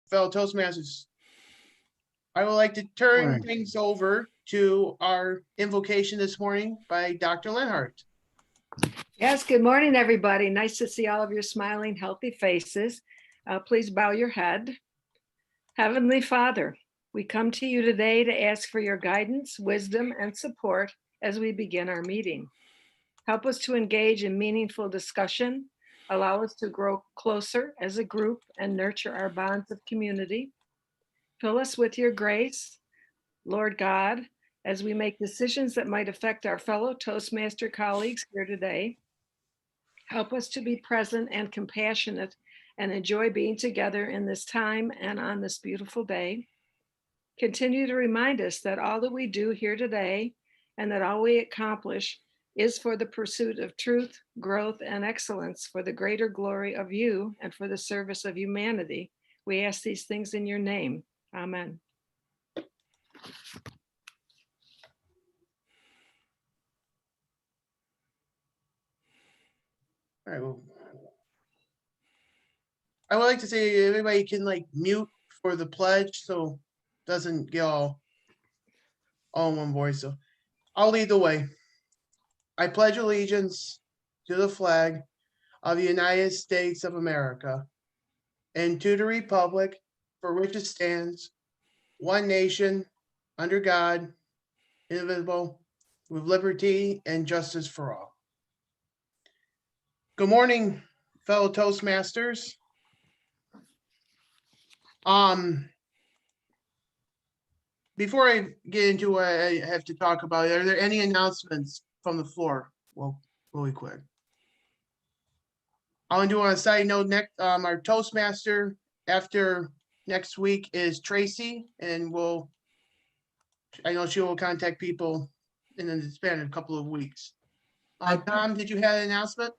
fellow Toastmasters. I would like to turn things over to our invocation this morning by Dr. Lenhart. Yes, good morning, everybody. Nice to see all of your smiling, healthy faces. Please bow your head. Heavenly Father, we come to you today to ask for your guidance, wisdom, and support as we begin our meeting. Help us to engage in meaningful discussion, allow us to grow closer as a group and nurture our bonds of community. Fill us with your grace, Lord God, as we make decisions that might affect our fellow Toastmaster colleagues here today. Help us to be present and compassionate and enjoy being together in this time and on this beautiful day. Continue to remind us that all that we do here today and that all we accomplish is for the pursuit of truth, growth, and excellence for the greater glory of you and for the service of humanity. We ask these things in your name. Amen. All right, well, I would like to say everybody can mute for the pledge so it doesn't get all in one voice. So I'll lead the way. I pledge allegiance to the flag of the United States of America and to the republic for which it stands, one nation, under God, indivisible, with liberty and justice for all. Good morning, fellow Toastmasters. Before I get into what I have to talk about, are there any announcements from the floor? Well, really quick. I want to do on a side note, next, our Toastmaster after next week is Tracy, and I know she will contact people in the span of a couple of weeks. Tom, did you have an announcement?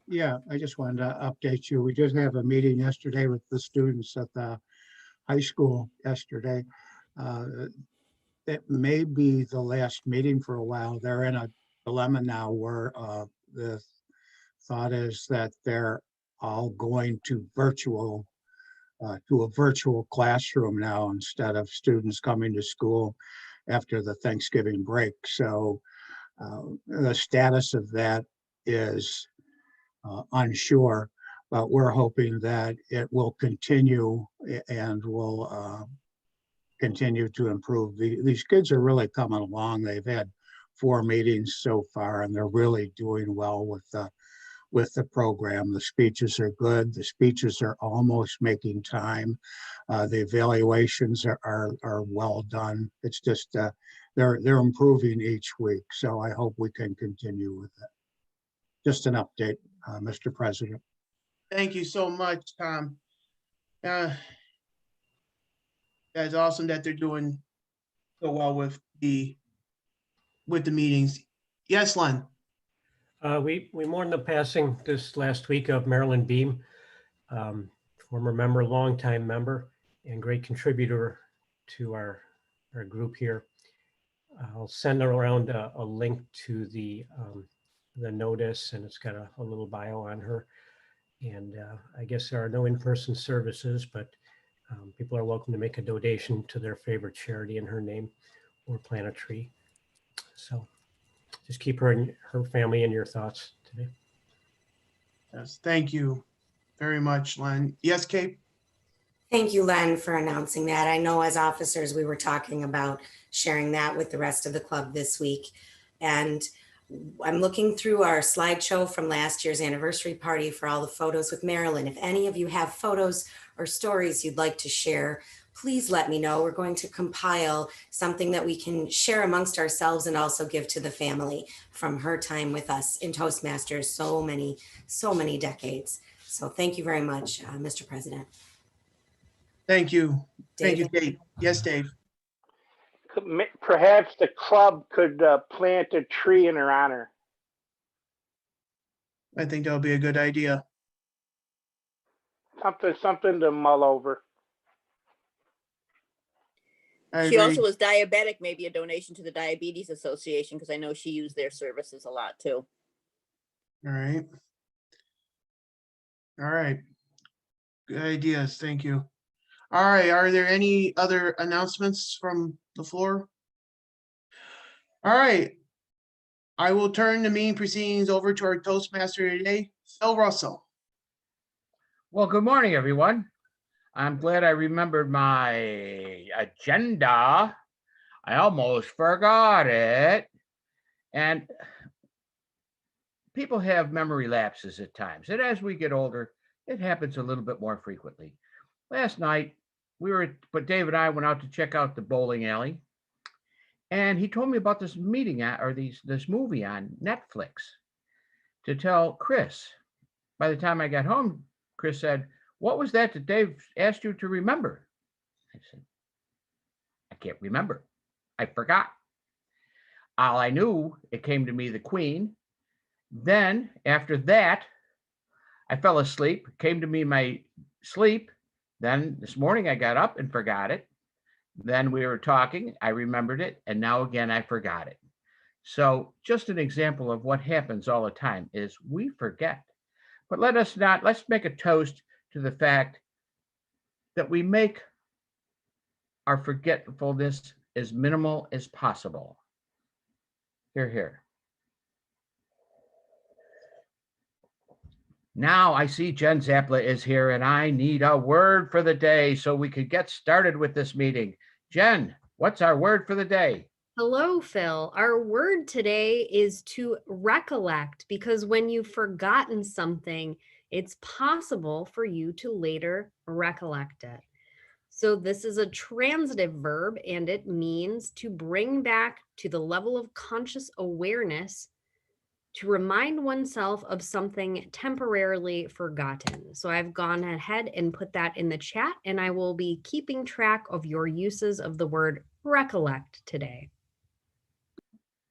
Yeah, I just wanted to update you. We did have a meeting yesterday with the students at the high school yesterday. It may be the last meeting for a while. They're in a dilemma now where the thought is that they're all going to a virtual classroom now instead of students coming to school after the Thanksgiving break. So the status of that is unsure, but we're hoping that it will continue and will continue to improve. These kids are really coming along. They've had 4 meetings so far, and they're really doing well with the program. The speeches are good. The speeches are almost making time. The evaluations are well done. It's just they're improving each week. So I hope we can continue with it. Just an update, Mr. President. Thank you so much, Tom. That's awesome that they're doing so well with the meetings. Yes, Len. We mourned the passing this last week of Marilyn Beam, former member, longtime member, and great contributor to our group here. I'll send around a link to the notice, and it's got a little bio on her. And I guess there are no in-person services, but people are welcome to make a donation to their favorite charity in her name or plant a tree. So just keep her and her family in your thoughts today. Yes, thank you very much, Len. Yes, Kate? Thank you, Len, for announcing that. I know as officers, we were talking about sharing that with the rest of the club this week. And I'm looking through our slideshow from last year's anniversary party for all the photos with Marilyn. If any of you have photos or stories you'd like to share, please let me know. We're going to compile something that we can share amongst ourselves and also give to the family from her time with us in Toastmasters so many decades. So thank you very much, Mr. President. Thank you. David? Thank you, Kate. Yes, Dave. Perhaps the club could plant a tree in her honor. I think that'll be a good idea. Something to mull over. She also was diabetic, maybe a donation to the Diabetes Association, because I know she used their services a lot too. All right. All right. Good ideas. Thank you. All right, are there any other announcements from the floor? All right. I will turn the meeting proceedings over to our Toastmaster today, Phil Russell. Well, good morning, everyone. I'm glad I remembered my agenda. I almost forgot it. And people have memory lapses at times. And as we get older, it happens a little bit more frequently. Last night, Dave and I went out to check out the bowling alley. And he told me about this meeting this movie on Netflix to tell Chris. By the time I got home, Chris said, "What was that Dave asked you to remember?" I said, "I can't remember. I forgot. All I knew, it came to me the Queen. Then after that, I fell asleep, came to me my sleep. Then this morning I got up and forgot it. Then we were talking, I remembered it, and now again I forgot it." So just an example of what happens all the time is we forget. But let's make a toast to the fact that we make our forgetfulness as minimal as possible. Hear, hear. Now I see Jen Zappla is here and I need a word for the day so we could get started with this meeting. Jen, what's our word for the day? Hello, Phil. Our word today is to recollect, because when you've forgotten something, it's possible for you to later recollect it. So this is a transitive verb, and it means to bring back to the level of conscious awareness, to remind oneself of something temporarily forgotten. So I've gone ahead and put that in the chat, and I will be keeping track of your uses of the word recollect today.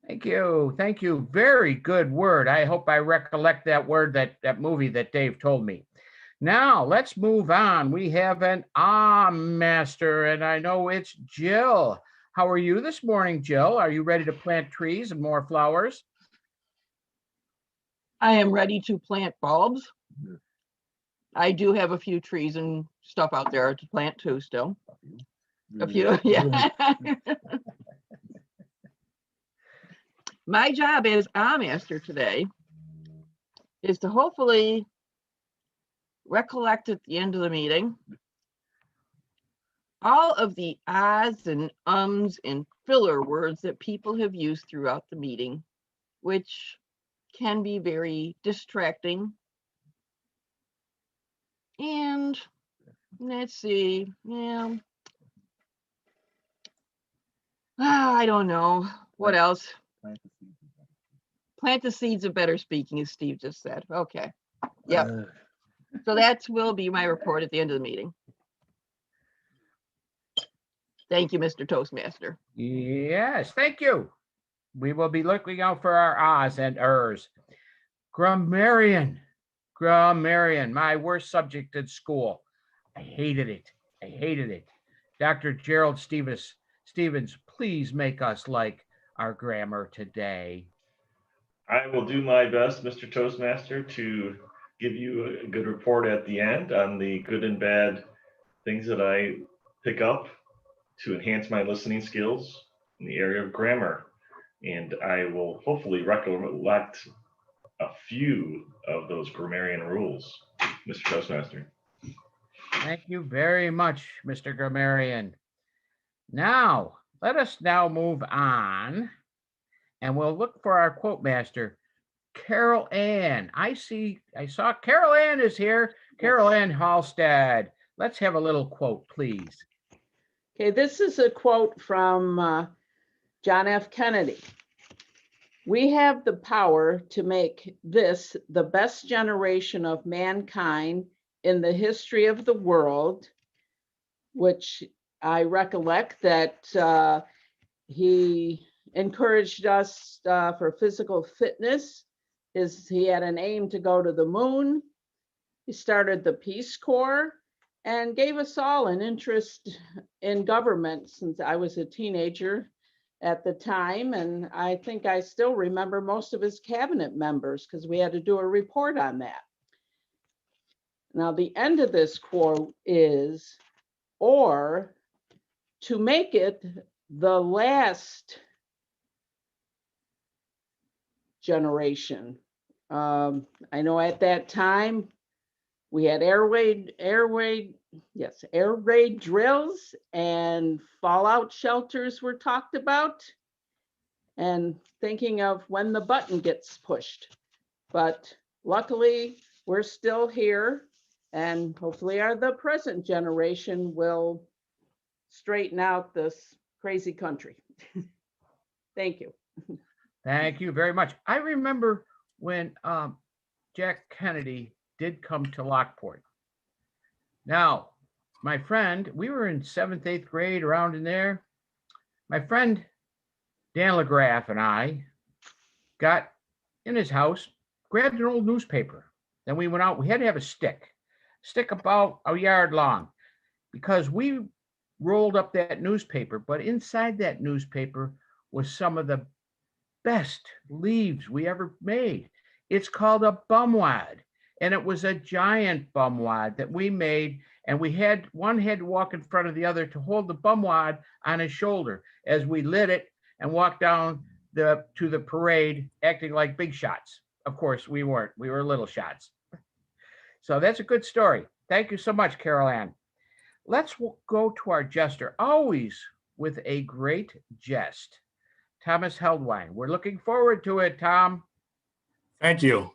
Thank you. Thank you. Very good word. I hope I recollect that word, that movie that Dave told me. Now let's move on. We have an master, and I know it's Jill. How are you this morning, Jill? Are you ready to plant trees and more flowers? I am ready to plant bulbs. I do have a few trees and stuff out there to plant too still. A few, yeah. My job as master today is to hopefully recollect at the end of the meeting all of the ahs and ums and filler words that people have used throughout the meeting, which can be very distracting. And let's see, yeah. I don't know what else. Plant the seeds of better speaking, as Steve just said. Okay. Yep. So that will be my report at the end of the meeting. Thank you, Mr. Toastmaster. Yes, thank you. We will be looking out for our ahs and ers. Grammarian, my worst subject at school. I hated it. Dr. Gerald Stevens, please make us like our grammar today. I will do my best, Mr. Toastmaster, to give you a good report at the end on the good and bad things that I pick up to enhance my listening skills in the area of grammar. And I will hopefully recollect a few of those grammarian rules, Mr. Toastmaster. Thank you very much, Mr. Grammarian. Now, let us now move on, and we'll look for our quote master, Carol Ann. I saw Carol Ann is here. Carol Ann Halstead. Let's have a little quote, please. Okay, this is a quote from John F. Kennedy. "We have the power to make this the best generation of mankind in the history of the world," which I recollect that he encouraged us for physical fitness. He had an aim to go to the moon. He started the Peace Corps and gave us all an interest in government since I was a teenager at the time. And I think I still remember most of his cabinet members because we had to do a report on that. Now, the end of this quote is, or to make it the last generation. I know at that time we had air raid drills and fallout shelters were talked about, and thinking of when the button gets pushed. But luckily, we're still here, and hopefully the present generation will straighten out this crazy country. Thank you. Thank you very much. I remember when Jack Kennedy did come to Lockport. Now, my friend, we were in 7th, 8th grade, around in there. My friend Dan LeGraff and I got in his house, grabbed an old newspaper. Then we went out. We had to have a stick about a yard long, because we rolled up that newspaper. But inside that newspaper was some of the best leaves we ever made. It's called a bumwad, and it was a giant bumwad that we made, and one had to walk in front of the other to hold the bumwad on his shoulder as we lit it and walked down to the parade acting like big shots. Of course, we weren't. We were little shots. So that's a good story. Thank you so much, Carol Ann. Let's go to our jester, always with a great jest. Thomas Heldwine. We're looking forward to it, Tom. Thank you.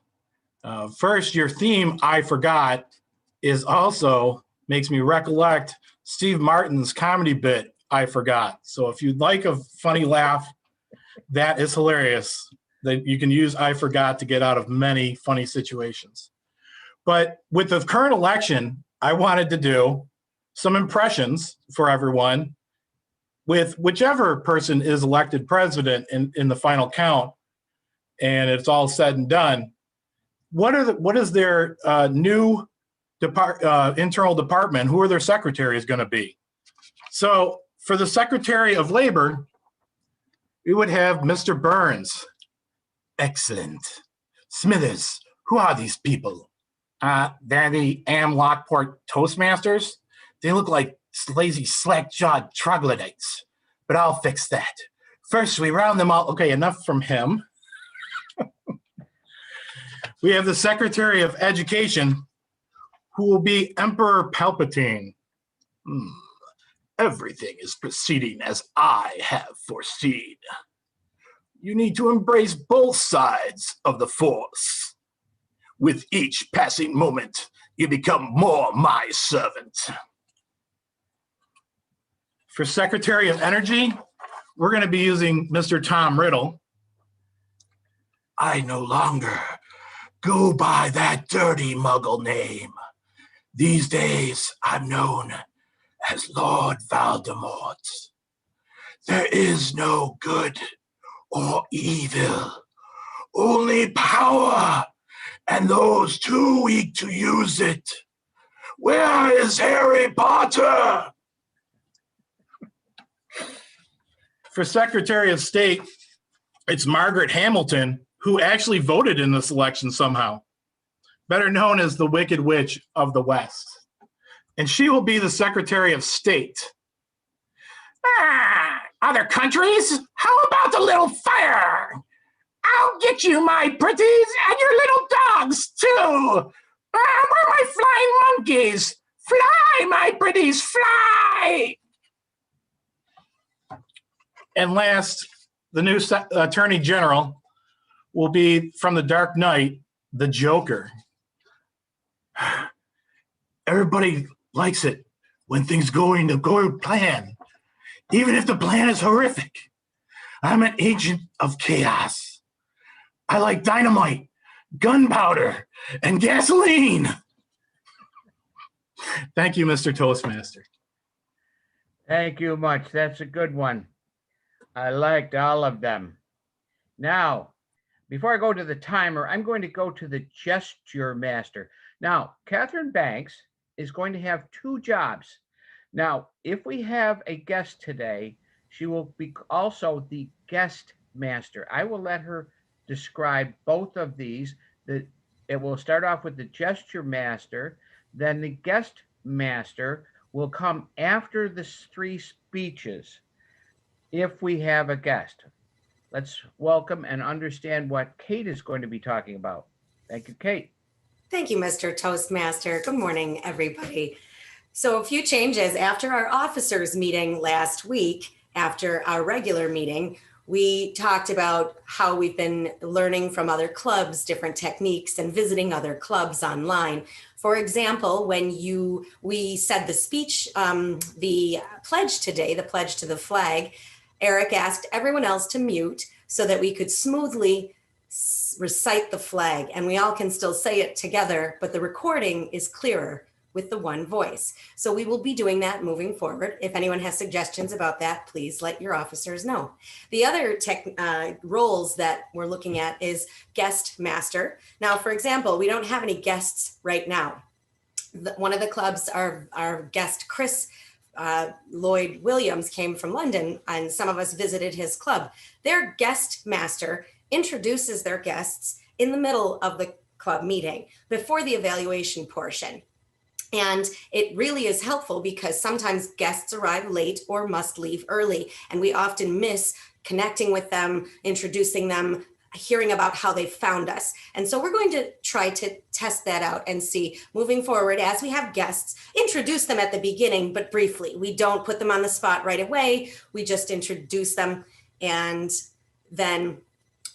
First, your theme, I Forgot, is also makes me recollect Steve Martin's comedy bit, I Forgot. So if you'd like a funny laugh, that is hilarious. That you can use I Forgot to get out of many funny situations. But with the current election, I wanted to do some impressions for everyone with whichever person is elected president in the final count, and it's all said and done. What is their new internal department? Who are their secretaries going to be? So for the Secretary of Labor, we would have Mr. Burns. Excellent. Smithers, who are these people? They're the Lockport Toastmasters. They look like lazy, slack-jawed troglodytes, but I'll fix that. First, we round them all. Okay, enough from him. We have the Secretary of Education, who will be Emperor Palpatine. Everything is proceeding as I have foreseen. You need to embrace both sides of the Force. With each passing moment, you become more my servant. For Secretary of Energy, we're going to be using Mr. Tom Riddle. I no longer go by that dirty Muggle name. These days, I'm known as Lord Voldemort. There is no good or evil, only power, and those too weak to use it. Where is Harry Potter? For Secretary of State, it's Margaret Hamilton, who actually voted in this election somehow, better known as the Wicked Witch of the West. And she will be the Secretary of State. Other countries? How about a little fire? I'll get you, my pretties, and your little dogs, too. Where are my flying monkeys? Fly, my pretties, fly! And last, the new Attorney General will be from the Dark Knight, the Joker. Everybody likes it when things go to plan, even if the plan is horrific. I'm an agent of chaos. I like dynamite, gunpowder, and gasoline. Thank you, Mr. Toastmaster. Thank you much. That's a good one. I liked all of them. Now, before I go to the timer, I'm going to go to the gesture master. Now, Catherine Banks is going to have two jobs. Now, if we have a guest today, she will be also the guest master. I will let her describe both of these. It will start off with the gesture master, then the guest master will come after the three speeches if we have a guest. Let's welcome and understand what Kate is going to be talking about. Thank you, Kate. Thank you, Mr. Toastmaster. Good morning, everybody. So a few changes after our officers meeting last week, after our regular meeting, we talked about how we've been learning from other clubs, different techniques, and visiting other clubs online. For example, when we said the speech, the pledge today, the pledge to the flag, Eric asked everyone else to mute so that we could smoothly recite the flag, and we all can still say it together, but the recording is clearer with the one voice. So we will be doing that moving forward. If anyone has suggestions about that, please let your officers know. The other roles that we're looking at is guest master. Now, for example, we don't have any guests right now. One of the clubs, our guest, Chris Lloyd Williams, came from London, and some of us visited his club. Their guest master introduces their guests in the middle of the club meeting before the evaluation portion. And it really is helpful because sometimes guests arrive late or must leave early, and we often miss connecting with them, introducing them, hearing about how they found us. And so we're going to try to test that out and see moving forward as we have guests, introduce them at the beginning, but briefly. We don't put them on the spot right away. We just introduce them and then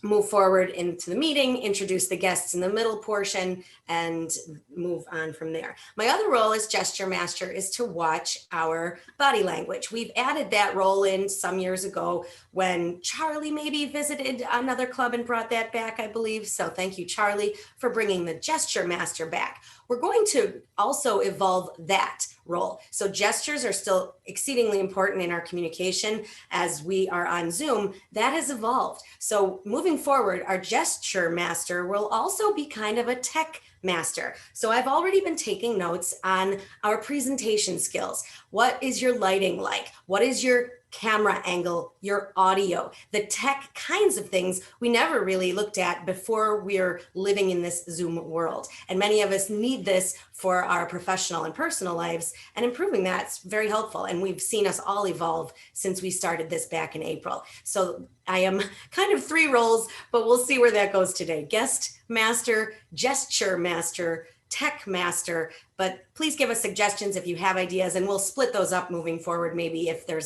move forward into the meeting, introduce the guests in the middle portion, and move on from there. My other role as gesture master is to watch our body language. We've added that role in some years ago when Charlie maybe visited another club and brought that back, I believe. So thank you, Charlie, for bringing the gesture master back. We're going to also evolve that role. So gestures are still exceedingly important in our communication as we are on Zoom. That has evolved. So moving forward, our gesture master will also be kind of a tech master. So I've already been taking notes on our presentation skills. What is your lighting like? What is your camera angle, your audio, the tech kinds of things we never really looked at before we're living in this Zoom world. And many of us need this for our professional and personal lives, and improving that's very helpful. And we've seen us all evolve since we started this back in April. So I am kind of three roles, but we'll see where that goes today. Guest master, gesture master, tech master, but please give us suggestions if you have ideas, and we'll split those up moving forward, maybe if there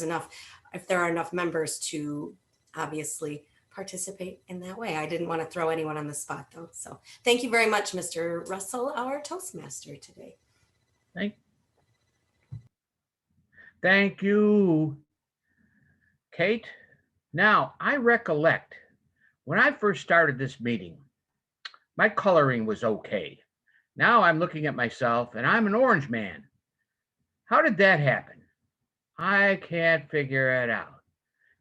are enough members to obviously participate in that way. I didn't want to throw anyone on the spot though. So thank you very much, Mr. Russell, our Toastmaster today. Thank you, Kate. Now, I recollect when I first started this meeting, my coloring was okay. Now I'm looking at myself and I'm an orange man. How did that happen? I can't figure it out.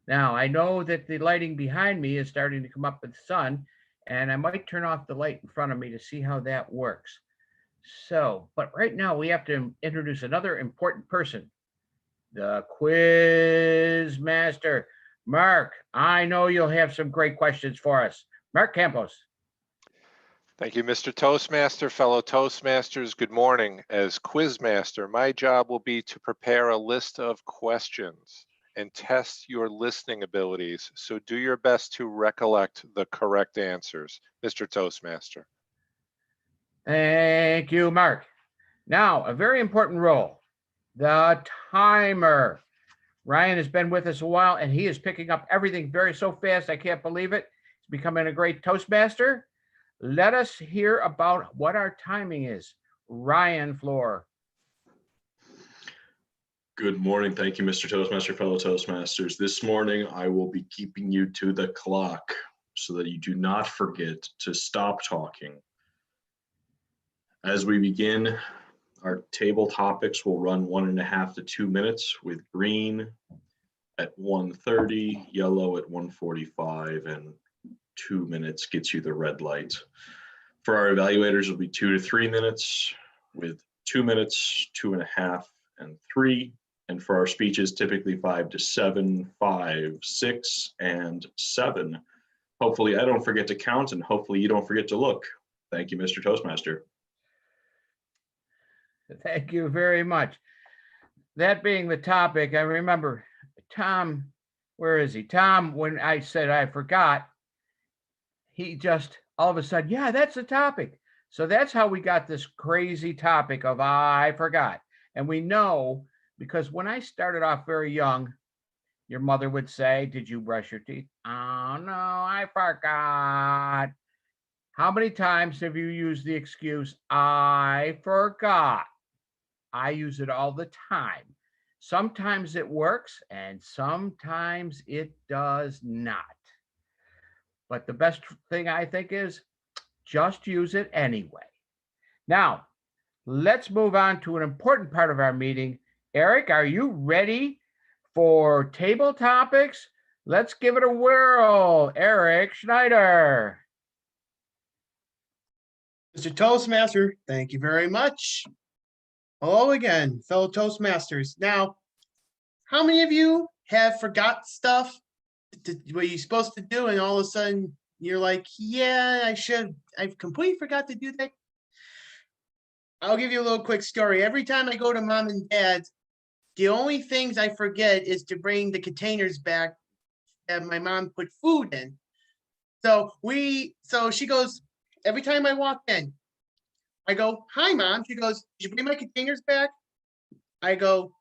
Now, I know that the lighting behind me is starting to come up with the sun, and I might turn off the light in front of me to see how that works. So, but right now we have to introduce another important person, the quiz master. Mark, I know you'll have some great questions for us. Mark Campos. Thank you, Mr. Toastmaster, fellow Toastmasters. Good morning. As Quizmaster, my job will be to prepare a list of questions and test your listening abilities. So do your best to recollect the correct answers, Mr. Toastmaster. Thank you, Mark. Now, a very important role, the timer. Ryan has been with us a while, and he is picking up everything so fast, I can't believe it. He's becoming a great Toastmaster. Let us hear about what our timing is. Ryan Floor. Good morning. Thank you, Mr. Toastmaster, fellow Toastmasters. This morning, I will be keeping you to the clock so that you do not forget to stop talking. As we begin, our table topics will run 1.5 to 2 minutes, with green at 1:30, yellow at 1:45, and 2 minutes gets you the red light. For our evaluators, it'll be 2 to 3 minutes, with 2 minutes, 2.5, and 3. And for our speeches, typically 5 to 7, 5, 6, and 7. Hopefully I don't forget to count, and hopefully you don't forget to look. Thank you, Mr. Toastmaster. Thank you very much. that being the topic, I remember Tom, where is he? Tom, when I said I forgot, he just all of a sudden, yeah, that's the topic. So that's how we got this crazy topic of I forgot. And we know because when I started off very young, your mother would say, did you brush your teeth? Oh, no, I forgot. How many times have you used the excuse, I forgot? I use it all the time. Sometimes it works and sometimes it does not. But the best thing I think is just use it anyway. Now, let's move on to an important part of our meeting. Eric, are you ready for table topics? Let's give it a whirl. Eric Schneider. Mr. Toastmaster, thank you very much. Hello again, fellow Toastmasters. Now, how many of you have forgot stuff what you're supposed to do, and all of a sudden you're like, yeah, I've completely forgot to do that? I'll give you a little quick story. Every time I go to mom and dad's, the only things I forget is to bring the containers back that my mom put food in. So she goes, every time I walk in, I go, hi, Mom. She goes, did you bring my containers back? I go,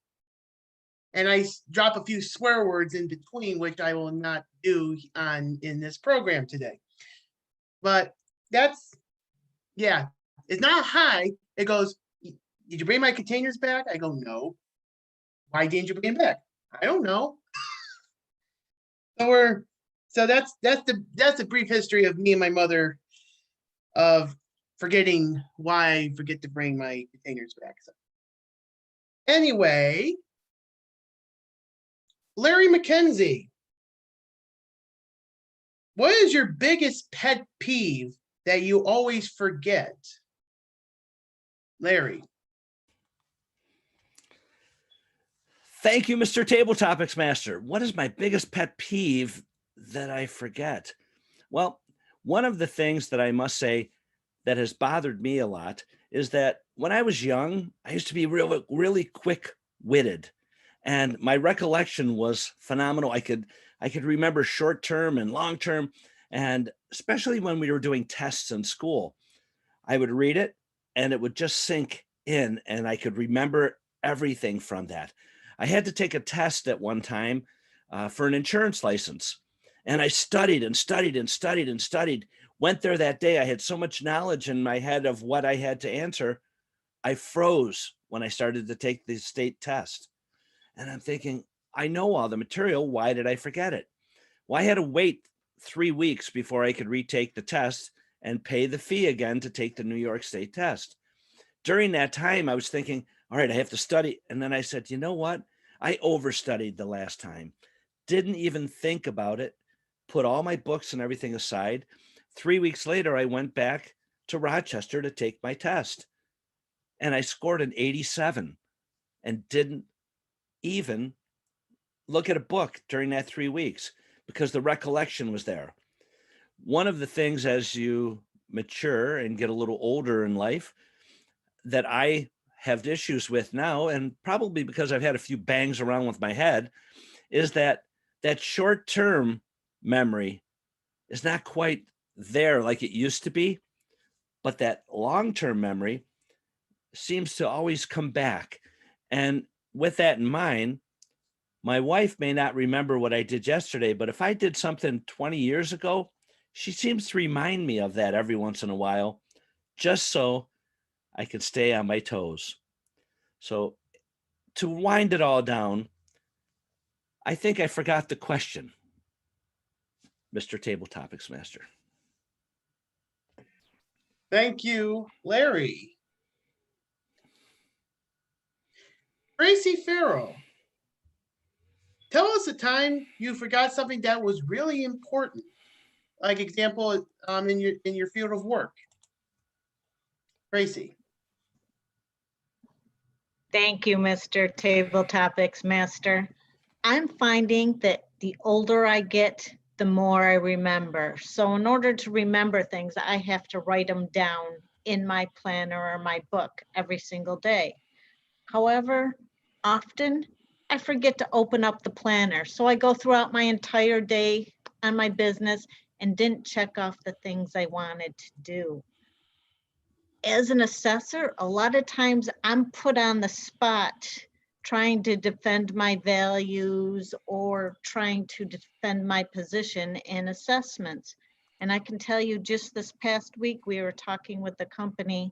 and I drop a few swear words in between, which I will not do in this program today. But that's, yeah, it's not hi. It goes, did you bring my containers back? I go, no. Why didn't you bring them back? I don't know. So that's the brief history of me and my mother of forgetting why I forget to bring my containers back. So anyway, Larry McKenzie, what is your biggest pet peeve that you always forget? Larry. Thank you, Mr. Table Topics Master. What is my biggest pet peeve that I forget? Well, one of the things that I must say that has bothered me a lot is that when I was young, I used to be really quick-witted, and my recollection was phenomenal. I could remember short-term and long-term, and especially when we were doing tests in school, I would read it and it would just sink in, and I could remember everything from that. I had to take a test at one time for an insurance license, and I studied and studied and studied and studied. Went there that day. I had so much knowledge in my head of what I had to answer. I froze when I started to take the state test. And I'm thinking, I know all the material. Why did I forget it? Well, I had to wait 3 weeks before I could retake the test and pay the fee again to take the New York State test. During that time, I was thinking, all right, I have to study. And then I said, you know what? I overstudied the last time. Didn't even think about it. Put all my books and everything aside. 3 weeks later, I went back to Rochester to take my test. And I scored an 87 and didn't even look at a book during that 3 weeks because the recollection was there. One of the things as you mature and get a little older in life that I have issues with now, and probably because I've had a few bangs around with my head, is that short-term memory is not quite there like it used to be, but that long-term memory seems to always come back. And with that in mind, my wife may not remember what I did yesterday, but if I did something 20 years ago, she seems to remind me of that every once in a while, just so I can stay on my toes. So to wind it all down, I think I forgot the question, Mr. Table Topics Master. Thank you, Larry. Tracy Farrell, tell us a time you forgot something that was really important, like example in your field of work. Tracy. Thank you, Mr. Table Topics Master. I'm finding that the older I get, the more I remember. So in order to remember things, I have to write them down in my planner or my book every single day. However, often I forget to open up the planner. So I go throughout my entire day on my business and didn't check off the things I wanted to do. As an assessor, a lot of times I'm put on the spot trying to defend my values or trying to defend my position in assessments. And I can tell you just this past week, we were talking with the company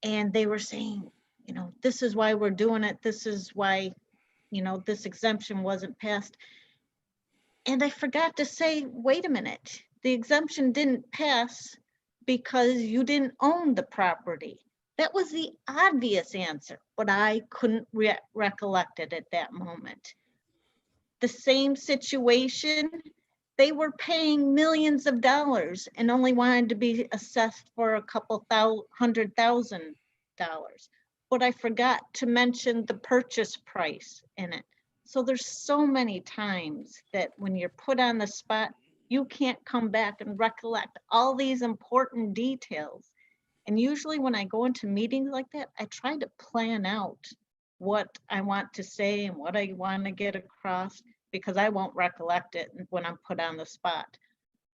and they were saying, you know, this is why we're doing it. This is why, you know, this exemption wasn't passed. And I forgot to say, wait a minute, the exemption didn't pass because you didn't own the property. That was the obvious answer, but I couldn't recollect it at that moment. The same situation, they were paying millions of dollars and only wanted to be assessed for a couple $100,000. But I forgot to mention the purchase price in it. So there's so many times that when you're put on the spot, you can't come back and recollect all these important details. And usually when I go into meetings like that, I try to plan out what I want to say and what I want to get across, because I won't recollect it when I'm put on the spot.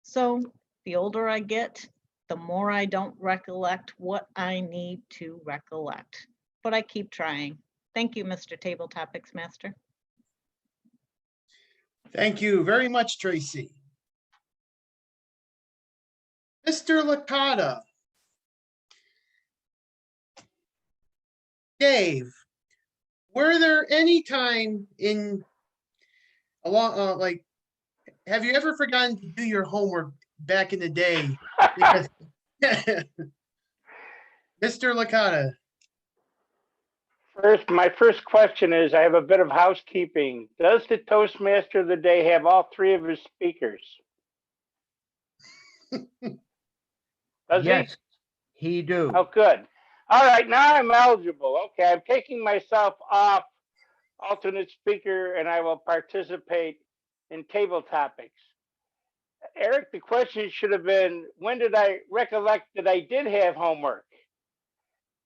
So the older I get, the more I don't recollect what I need to recollect. But I keep trying. Thank you, Mr. Table Topics Master. Thank you very much, Tracy. Mr. Licata. Dave, were there any time in a long, like, have you ever forgotten to do your homework back in the day? Because Mr. Licata. My first question is, I have a bit of housekeeping. Does the Toastmaster of the day have all three of his speakers? Does Yes, he do. Oh, good. All right, now I'm eligible. Okay, I'm taking myself off alternate speaker and I will participate in table topics. Eric, the question should have been, when did I recollect that I did have homework?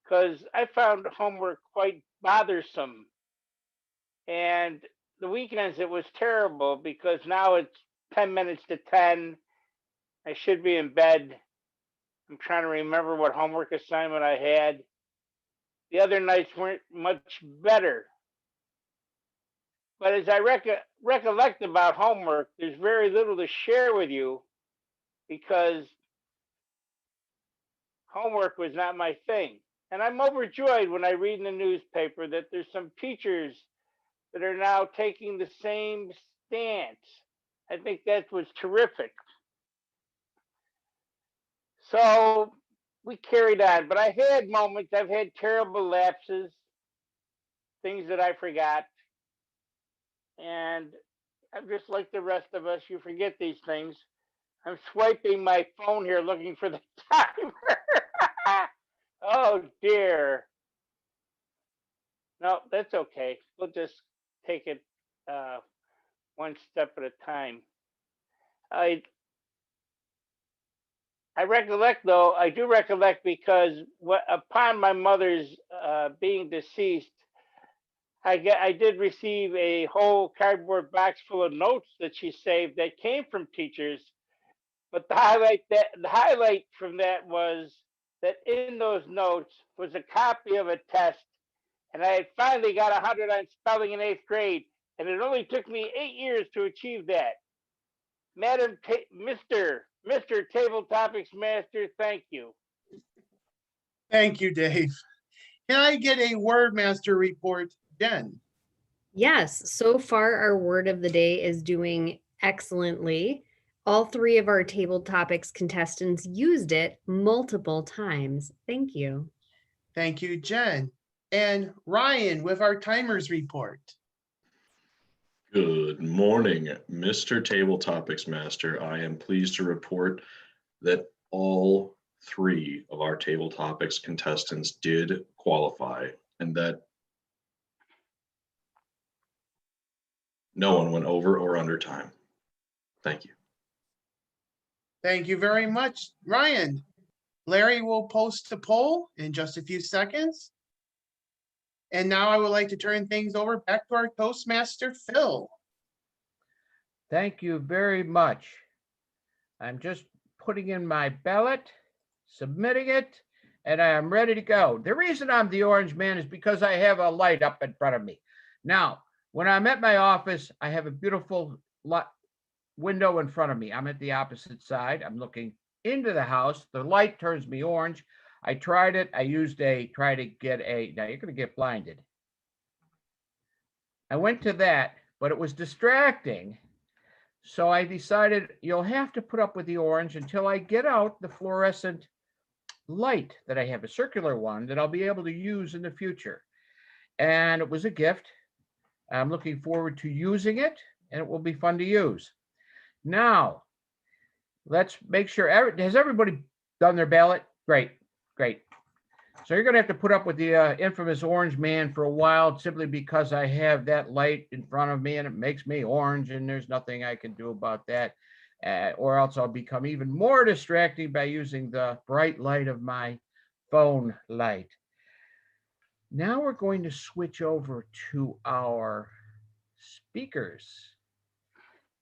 Because I found homework quite bothersome. And the weekends, it was terrible because now it's 10 minutes to 10. I should be in bed. I'm trying to remember what homework assignment I had. The other nights weren't much better. But as I recollect about homework, there's very little to share with you because homework was not my thing. And I'm overjoyed when I read in the newspaper that there's some teachers that are now taking the same stance. I think that was terrific. So we carried on, but I had moments, I've had terrible lapses, things that I forgot. And I'm just like the rest of us, you forget these things. I'm swiping my phone here looking for the timer. Oh dear. No, that's okay. We'll just take it one step at a time. I recollect, though, I do recollect because upon my mother's being deceased, I did receive a whole cardboard box full of notes that she saved that came from teachers. But the highlight from that was that in those notes was a copy of a test, and I had finally got 100 on spelling in 8th grade, and it only took me 8 years to achieve that. Mr. Table Topics Master, thank you. Thank you, Dave. Can I get a word master report, Jen? Yes, so far our word of the day is doing excellently. All three of our table topics contestants used it multiple times. Thank you. Thank you, Jen. And Ryan with our timers report. Good morning, Mr. Table Topics Master. I am pleased to report that all three of our table topics contestants did qualify and that no one went over or under time. Thank you. Thank you very much, Ryan. Larry will post the poll in just a few seconds. And now I would like to turn things over back to our Toastmaster, Phil. Thank you very much. I'm just putting in my ballot, submitting it, and I am ready to go. The reason I'm the orange man is because I have a light up in front of me. Now, when I'm at my office, I have a beautiful window in front of me. I'm at the opposite side. I'm looking into the house. The light turns me orange. I tried it. I used now you're going to get blinded. I went to that, but it was distracting. So I decided you'll have to put up with the orange until I get out the fluorescent light that I have, a circular one that I'll be able to use in the future. And it was a gift. I'm looking forward to using it, and it will be fun to use. Now, let's make sure, has everybody done their ballot? Great, great. So you're going to have to put up with the infamous orange man for a while, simply because I have that light in front of me and it makes me orange, and there's nothing I can do about that. Or else I'll become even more distracting by using the bright light of my phone light. Now we're going to switch over to our speakers.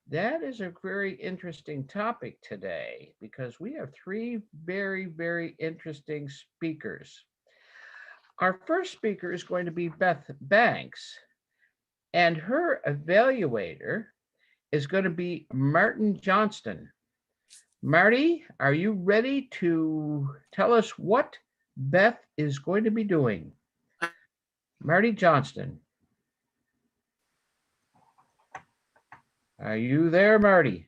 That is a very interesting topic today, because we have three very, very interesting speakers. Our first speaker is going to be Beth Banks, and her evaluator is going to be Martin Johnston. Marty, are you ready to tell us what Beth is going to be doing? Marty Johnston. Are you there, Marty?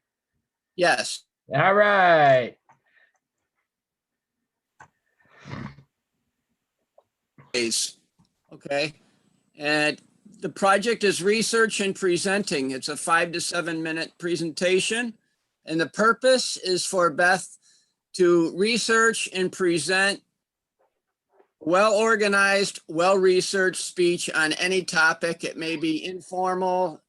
Yes. All right. Okay. And the project is research and presenting. It's a 5 to 7 minute presentation. And the purpose is for Beth to research and present well-organized, well-researched speech on any topic. It may be informal,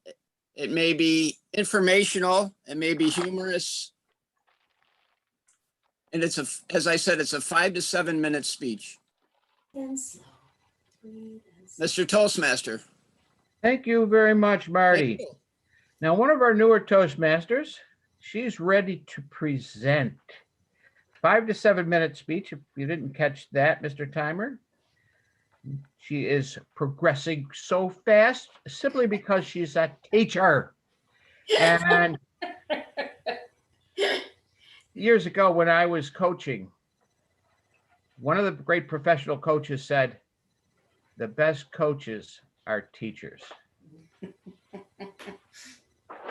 it may be informational, it may be humorous. And as I said, it's a 5 to 7 minute speech. Mr. Toastmaster. Thank you very much, Marty. Now, one of our newer Toastmasters, she's ready to present. 5 to 7 minute speech. If you didn't catch that, Mr. Timer, she is progressing so fast simply because she's a teacher. And years ago when I was coaching, one of the great professional coaches said, the best coaches are teachers. So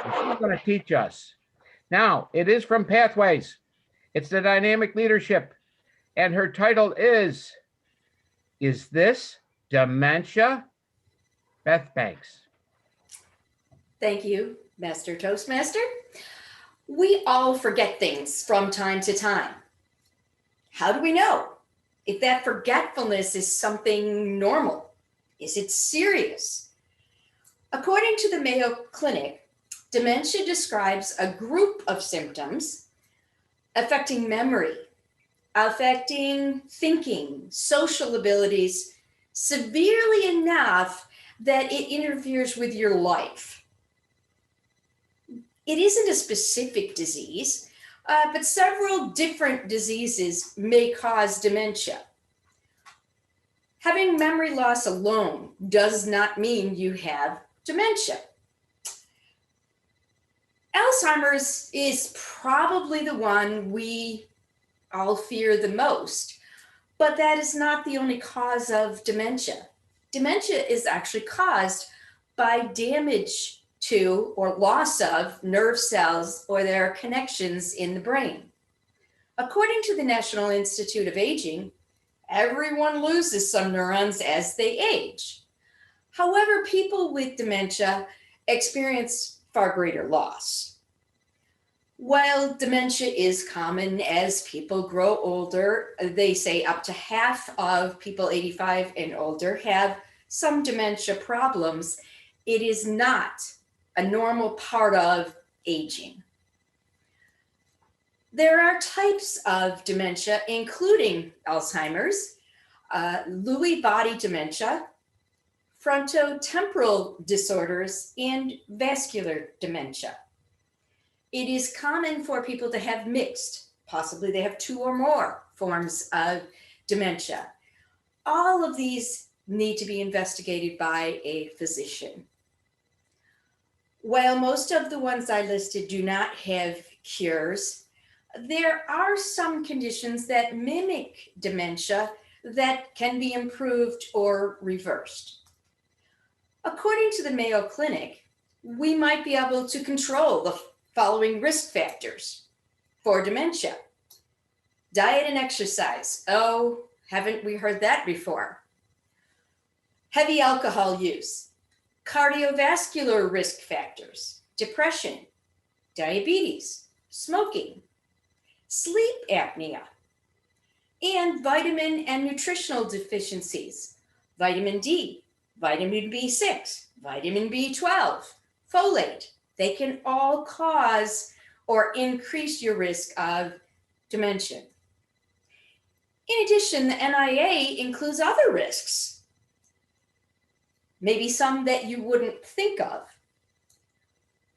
she's going to teach us. Now, it is from Pathways. It's the dynamic leadership. And her title is this dementia? Beth Banks. Thank you, Master Toastmaster. We all forget things from time to time. How do we know if that forgetfulness is something normal? Is it serious? According to the Mayo Clinic, dementia describes a group of symptoms affecting memory, affecting thinking, social abilities, severely enough that it interferes with your life. It isn't a specific disease, but several different diseases may cause dementia. Having memory loss alone does not mean you have dementia. Alzheimer's is probably the one we all fear the most, but that is not the only cause of dementia. Dementia is actually caused by damage to or loss of nerve cells or their connections in the brain. According to the National Institute of Aging, everyone loses some neurons as they age. However, people with dementia experience far greater loss. While dementia is common as people grow older, they say up to half of people 85 and older have some dementia problems. It is not a normal part of aging. There are types of dementia, including Alzheimer's, Lewy body dementia, frontotemporal disorders, and vascular dementia. It is common for people to have mixed, possibly they have 2 or more forms of dementia. All of these need to be investigated by a physician. While most of the ones I listed do not have cures, there are some conditions that mimic dementia that can be improved or reversed. According to the Mayo Clinic, we might be able to control the following risk factors for dementia. Diet and exercise. Oh, haven't we heard that before? Heavy alcohol use, cardiovascular risk factors, depression, diabetes, smoking, sleep apnea, and vitamin and nutritional deficiencies, vitamin D, vitamin B6, vitamin B12, folate. They can all cause or increase your risk of dementia. In addition, the NIA includes other risks, maybe some that you wouldn't think of.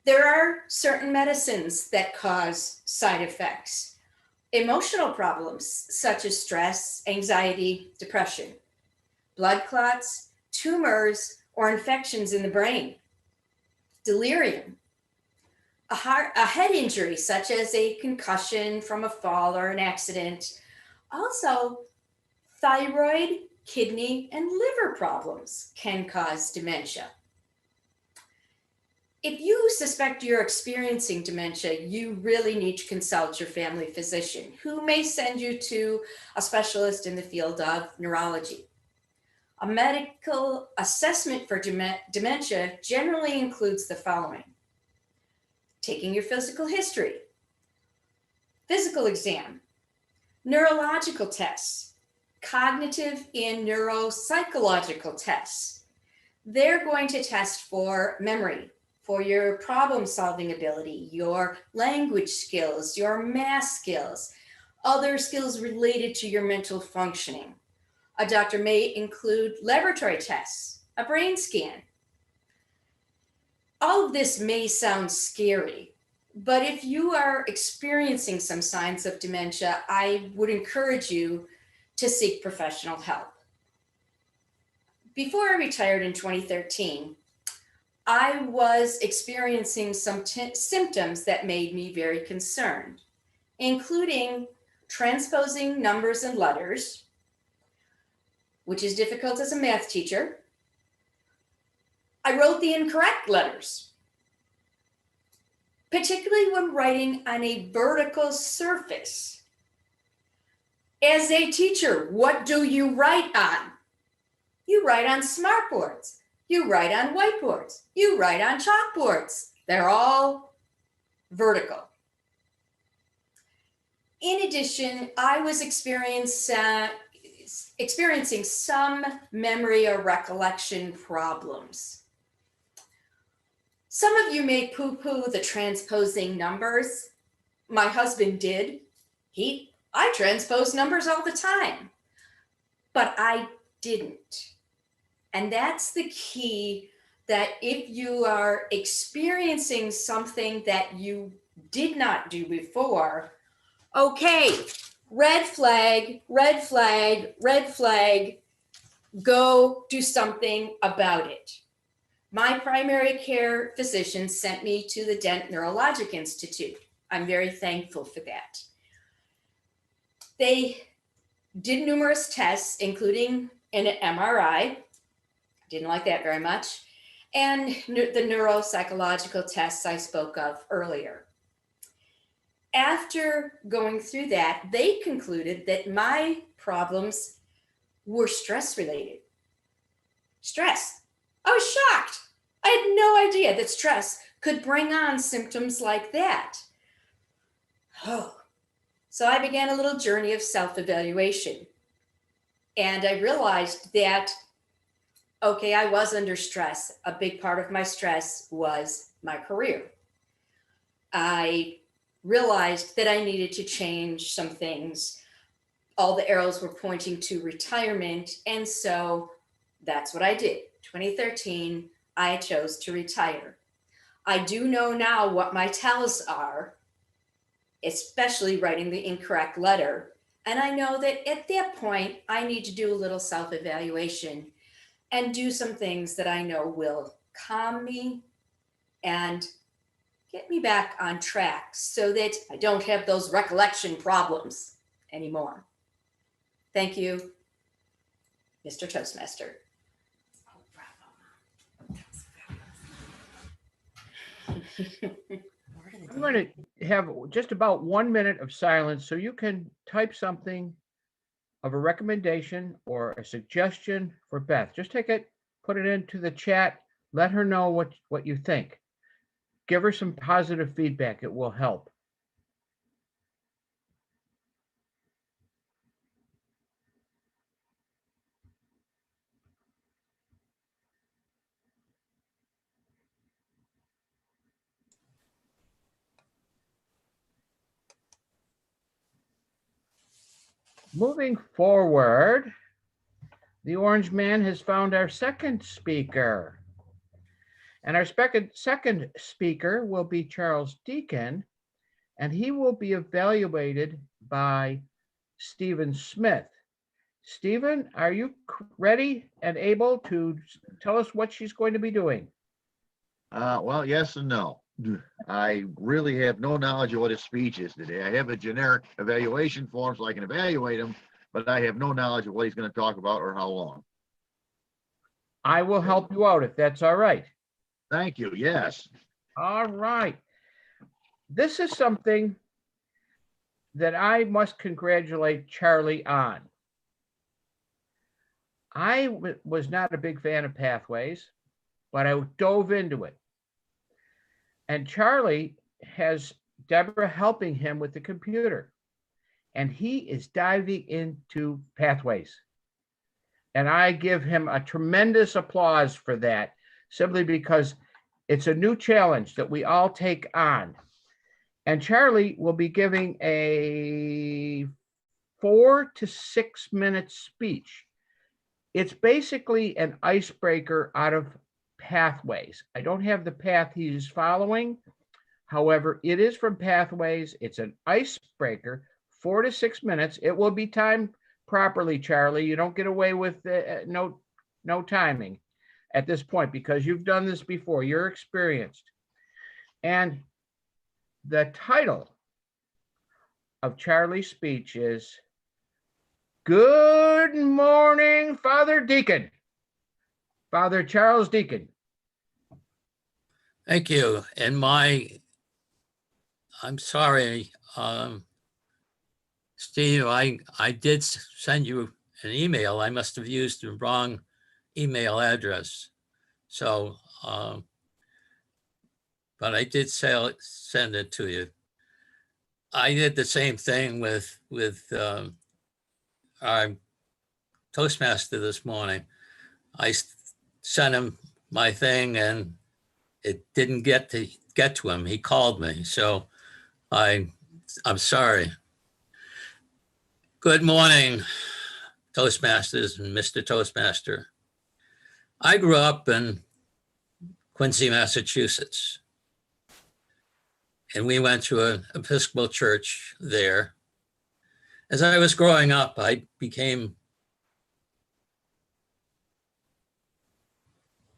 There are certain medicines that cause side effects, emotional problems such as stress, anxiety, depression, blood clots, tumors, or infections in the brain, delirium, a head injury such as a concussion from a fall or an accident, also thyroid, kidney, and liver problems can cause dementia. If you suspect you're experiencing dementia, you really need to consult your family physician, who may send you to a specialist in the field of neurology. A medical assessment for dementia generally includes the following: taking your physical history, physical exam, neurological tests, cognitive and neuropsychological tests. They're going to test for memory, for your problem-solving ability, your language skills, your math skills, other skills related to your mental functioning. A doctor may include laboratory tests, a brain scan. All of this may sound scary, but if you are experiencing some signs of dementia, I would encourage you to seek professional help. Before I retired in 2013, I was experiencing some symptoms that made me very concerned, including transposing numbers and letters, which is difficult as a math teacher. I wrote the incorrect letters, particularly when writing on a vertical surface. As a teacher, what do you write on? You write on smartboards. You write on whiteboards. You write on chalkboards. They're all vertical. In addition, I was experiencing some memory or recollection problems. Some of you may poo-poo the transposing numbers. My husband did. I transpose numbers all the time, but I didn't. And that's the key, that if you are experiencing something that you did not do before, okay, red flag, red flag, red flag, go do something about it. My primary care physician sent me to the Dent Neurologic Institute. I'm very thankful for that. They did numerous tests, including an MRI. Didn't like that very much. And the neuropsychological tests I spoke of earlier. After going through that, they concluded that my problems were stress related. Stress. I was shocked. I had no idea that stress could bring on symptoms like that. Oh. So I began a little journey of self-evaluation. And I realized that, okay, I was under stress. A big part of my stress was my career. I realized that I needed to change some things. All the arrows were pointing to retirement. And so that's what I did. 2013, I chose to retire. I do know now what my talents are, especially writing the incorrect letter. And I know that at that point, I need to do a little self-evaluation and do some things that I know will calm me and get me back on track so that I don't have those recollection problems anymore. Thank you, Mr. Toastmaster. I'm going to have just about 1 minute of silence so you can type something of a recommendation or a suggestion for Beth. Just take it, put it into the chat, let her know what you think. Give her some positive feedback. It will help. Moving forward, the Orange Man has found our second speaker. And our second speaker will be Charles Deacon, and he will be evaluated by Stephen Smith. Stephen, are you ready and able to tell us what she's going to be doing? Well, yes and no. I really have no knowledge of what his speech is today. I have a generic evaluation form so I can evaluate him, but I have no knowledge of what he's going to talk about or how long. I will help you out if that's all right. Thank you. Yes. All right. This is something that I must congratulate Charlie on. I was not a big fan of Pathways, but I dove into it. And Charlie has Deborah helping him with the computer. And he is diving into Pathways. And I give him a tremendous applause for that, simply because it's a new challenge that we all take on. And Charlie will be giving a 4 to 6 minute speech. It's basically an icebreaker out of Pathways. I don't have the path he's following. However, it is from Pathways. It's an icebreaker, 4 to 6 minutes. It will be timed properly, Charlie. You don't get away with no timing at this point because you've done this before. You're experienced. And the title of Charlie's speech is Good Morning, Father Deacon. Father Charles Deacon. Thank you. And I'm sorry, Steve, I did send you an email. I must have used the wrong email address. So, but I did send it to you. I did the same thing with our Toastmaster this morning. I sent him my thing and it didn't get to him. He called me. So I'm sorry. Good morning, Toastmasters and Mr. Toastmaster. I grew up in Quincy, Massachusetts, and we went to an Episcopal church there. As I was growing up, I became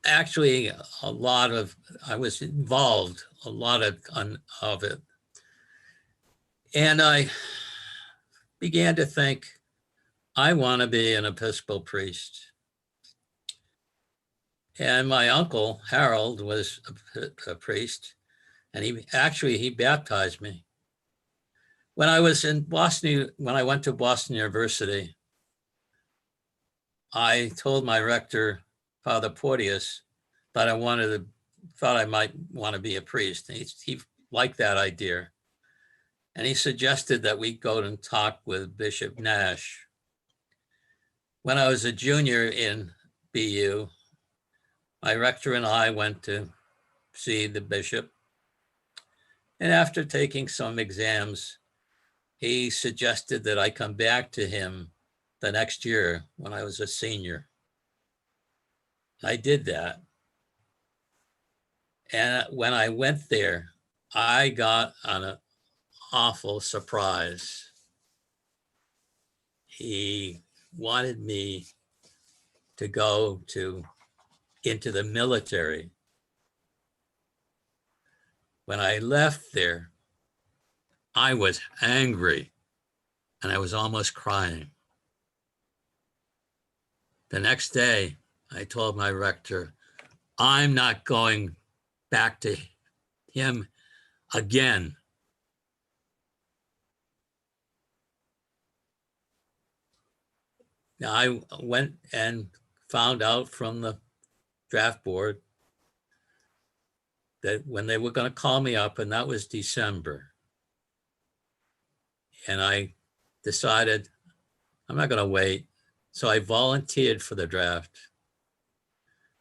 actually I was involved a lot of it. And I began to think, I want to be an Episcopal priest. And my uncle, Harold, was a priest, and he baptized me. When I was in Boston, when I went to Boston University, I told my rector, Father Porteous, that thought I might want to be a priest. And he liked that idea. And he suggested that we go and talk with Bishop Nash. When I was a junior in BU, my rector and I went to see the bishop. And after taking some exams, he suggested that I come back to him the next year when I was a senior. I did that. And when I went there, I got an awful surprise. He wanted me to go into the military. When I left there, I was angry and I was almost crying. The next day, I told my rector, I'm not going back to him again. Now, I went and found out from the draft board that when they were going to call me up, and that was December. And I decided I'm not going to wait. So I volunteered for the draft.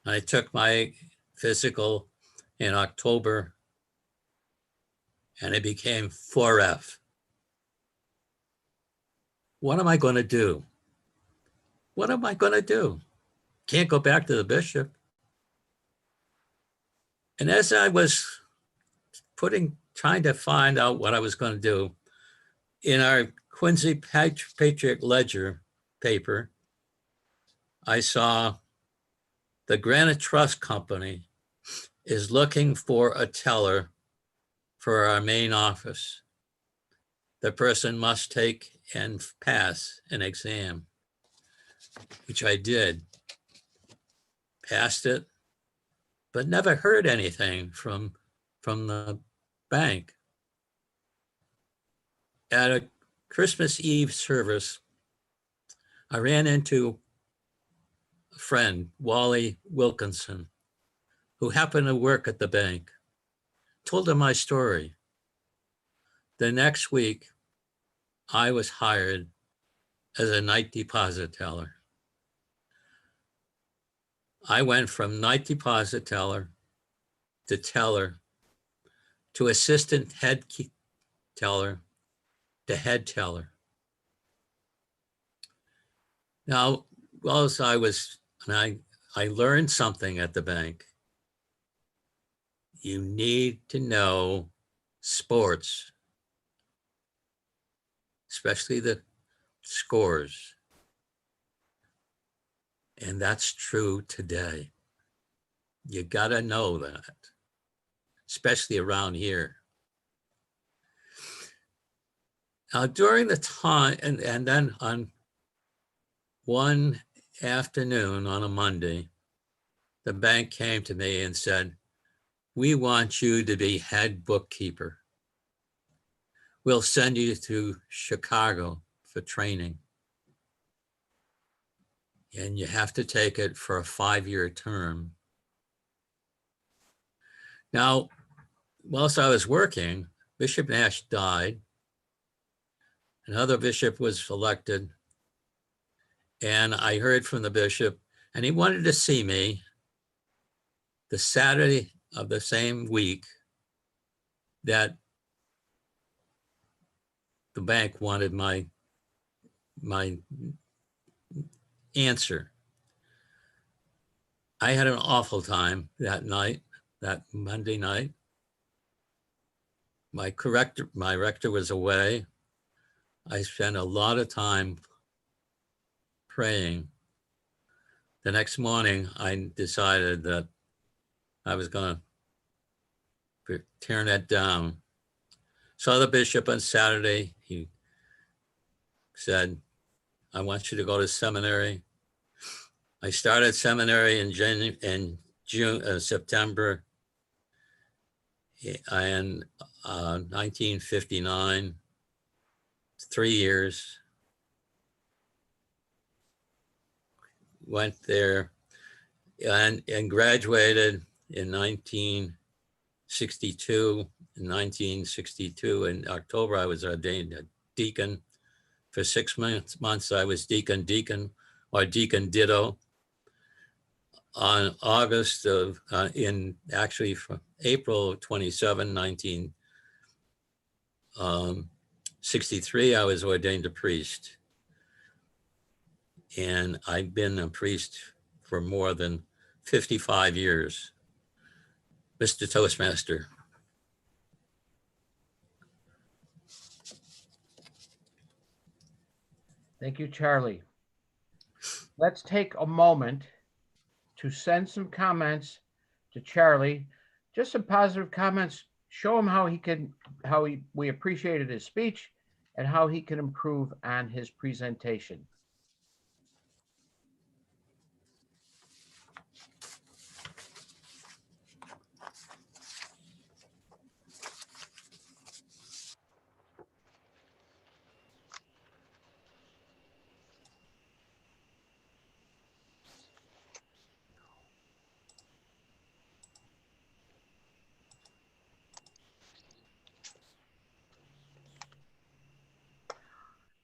I took my physical in October and it became 4F. What am I going to do? What am I going to do? Can't go back to the bishop. And as I was trying to find out what I was going to do, in our Quincy Patriot Ledger paper, I saw the Granite Trust Company is looking for a teller for our main office. The person must take and pass an exam, which I did. Passed it, but never heard anything from the bank. At a Christmas Eve service, I ran into a friend, Wally Wilkinson, who happened to work at the bank. Told him my story. The next week, I was hired as a night deposit teller. I went from night deposit teller to assistant head teller to head teller. Now, whilst I learned something at the bank. You need to know sports, especially the scores. And that's true today. You gotta know that, especially around here. Now, during the time, and then on one afternoon on a Monday, the bank came to me and said, we want you to be head bookkeeper. We'll send you to Chicago for training. And you have to take it for a 5-year term. Now, whilst I was working, Bishop Nash died. Another bishop was elected. And I heard from the bishop, and he wanted to see me the Saturday of the same week that the bank wanted my answer. I had an awful time that night, that Monday night. My rector was away. I spent a lot of time praying. The next morning, I decided that I was going to tear that down. Saw the bishop on Saturday. He said, I want you to go to seminary. I started seminary in September in 1959, 3 years. Went there and graduated in 1962. In 1962, in October, I was ordained a deacon. For 6 months, I was deacon or deacon ditto. On August of, from April 27, 1963, I was ordained a priest. And I've been a priest for more than 55 years. Mr. Toastmaster. Thank you, Charlie. Let's take a moment to send some comments to Charlie, just some positive comments. Show him how we appreciated his speech and how he can improve on his presentation.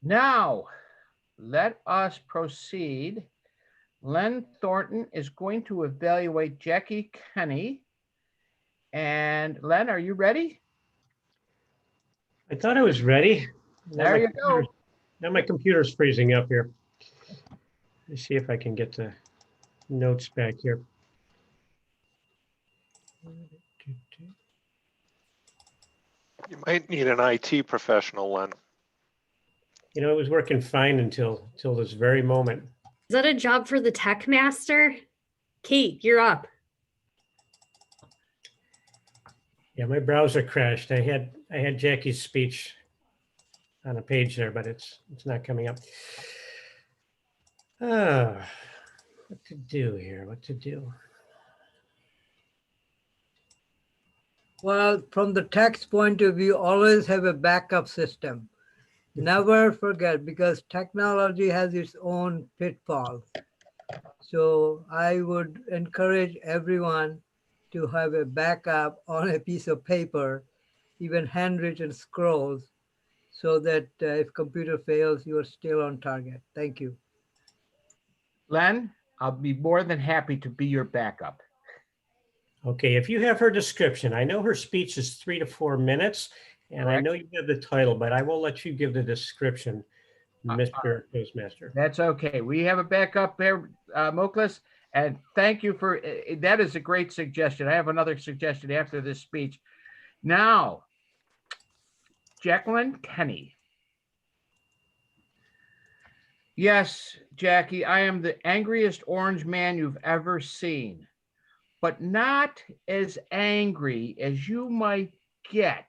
Now, let us proceed. Len Thornton is going to evaluate Jackie Kenny. And Len, are you ready? I thought I was ready. There you go. Now my computer's freezing up here. Let's see if I can get the notes back here. You might need an IT professional, Len. You know, it was working fine until this very moment. Is that a job for the tech master? Kate, you're up. Yeah, my browser crashed. I had Jackie's speech on a page there, but it's not coming up. What to do here? What to do? Well, from the tax point of view, always have a backup system. Never forget, because technology has its own pitfalls. So I would encourage everyone to have a backup on a piece of paper, even handwritten scrolls, so that if computer fails, you are still on target. Thank you. Len, I'll be more than happy to be your backup. Okay, if you have her description, I know her speech is 3 to 4 minutes, and Correct. I know you have the title, but I will let you give the description, Mr. Toastmaster. That's okay. We have a backup there, Moklis, and thank you for that. Is a great suggestion. I have another suggestion after this speech. Now, Jacqueline Kenny. Yes, Jackie, I am the angriest orange man you've ever seen, but not as angry as you might get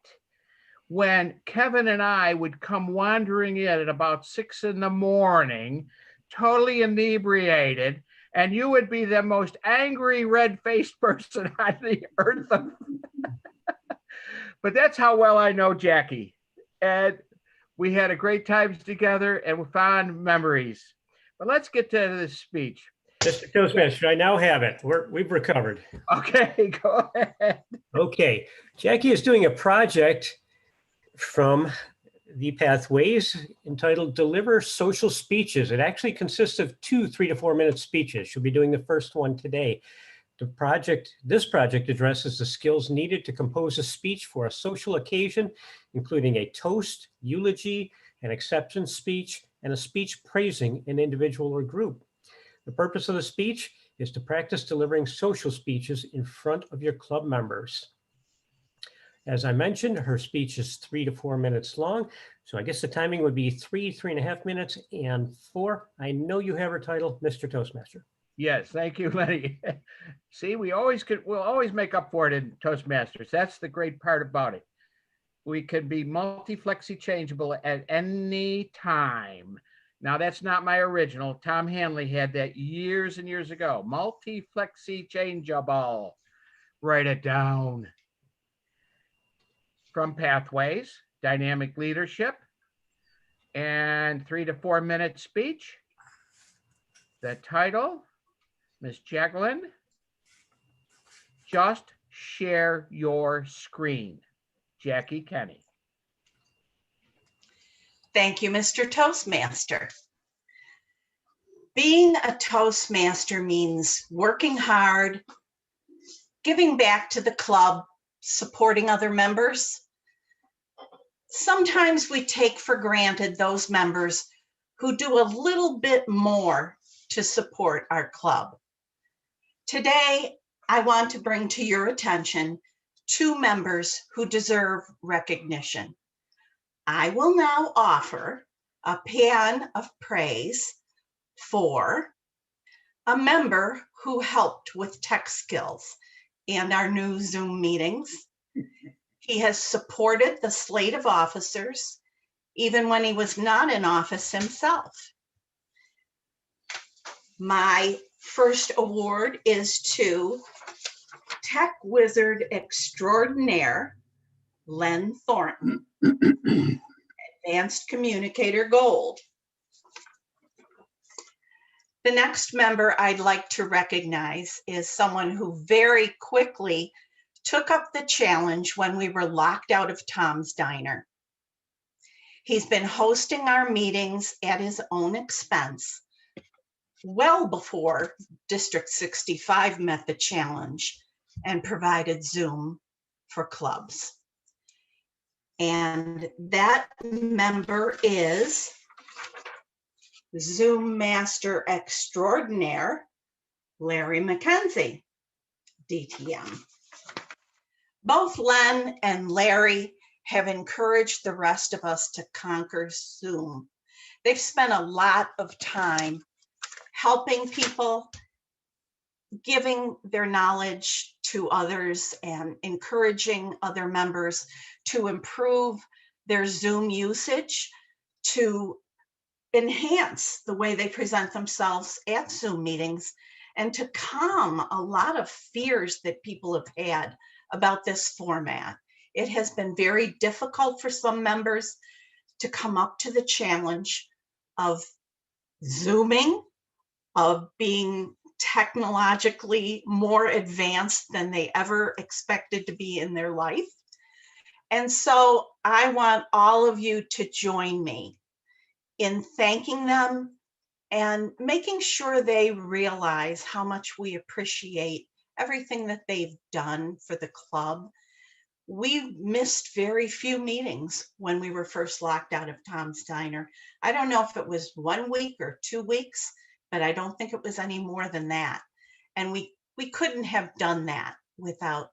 when Kevin and I would come wandering in at about 6 a.m, totally inebriated, and you would be the most angry, red-faced person on the earth. But that's how well I know Jackie. And we had a great time together and fond memories. But let's get to this speech. Mr. Toastmaster, I now have it. We've recovered. Okay, go ahead. Okay, Jackie is doing a project from the Pathways entitled Deliver Social Speeches. It actually consists of 2 3 to 4 minute speeches. She'll be doing the first one today. This project addresses the skills needed to compose a speech for a social occasion, including a toast, eulogy, an acceptance speech, and a speech praising an individual or group. The purpose of the speech is to practice delivering social speeches in front of your club members. As I mentioned, her speech is 3 to 4 minutes long. So I guess the timing would be 3.5 minutes, and 4. I know you have her title, Mr. Toastmaster. Yes, thank you, Lenny. See, we'll always make up for it in Toastmasters. That's the great part about it. We can be multi-flexi changeable at any time. Now, that's not my original. Tom Hanley had that years and years ago. Multi-flexi changeable. Write it down. From Pathways, Dynamic Leadership, and 3 to 4 minute speech. The title, Miss Jacqueline, just share your screen. Jackie Kenny. Thank you, Mr. Toastmaster. Being a Toastmaster means working hard, giving back to the club, supporting other members. Sometimes we take for granted those members who do a little bit more to support our club. Today, I want to bring to your attention 2 members who deserve recognition. I will now offer a pan of praise for a member who helped with tech skills and our new Zoom meetings. He has supported the slate of officers even when he was not in office himself. My first award is to Tech Wizard Extraordinaire, Len Thornton, Advanced Communicator Gold. The next member I'd like to recognize is someone who very quickly took up the challenge when we were locked out of Tom's Diner. He's been hosting our meetings at his own expense well before District 65 met the challenge and provided Zoom for clubs. And that member is Zoom Master Extraordinaire, Larry McKenzie, DTM. Both Len and Larry have encouraged the rest of us to conquer Zoom. They've spent a lot of time helping people, giving their knowledge to others, and encouraging other members to improve their Zoom usage, to enhance the way they present themselves at Zoom meetings, and to calm a lot of fears that people have had about this format. It has been very difficult for some members to come up to the challenge of Zooming, of being technologically more advanced than they ever expected to be in their life. And so I want all of you to join me in thanking them and making sure they realize how much we appreciate everything that they've done for the club. We missed very few meetings when we were first locked out of Tom's Diner. I don't know if it was 1 week or 2 weeks, but I don't think it was any more than that. And we couldn't have done that without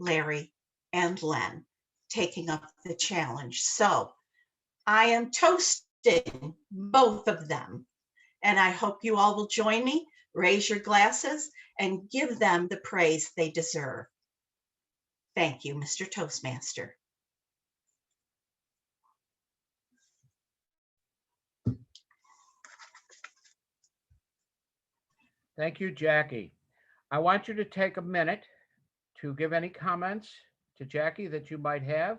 Larry and Len taking up the challenge. So I am toasting both of them. And I hope you all will join me, raise your glasses, and give them the praise they deserve. Thank you, Mr. Toastmaster. Thank you, Jackie. I want you to take a minute to give any comments to Jackie that you might have.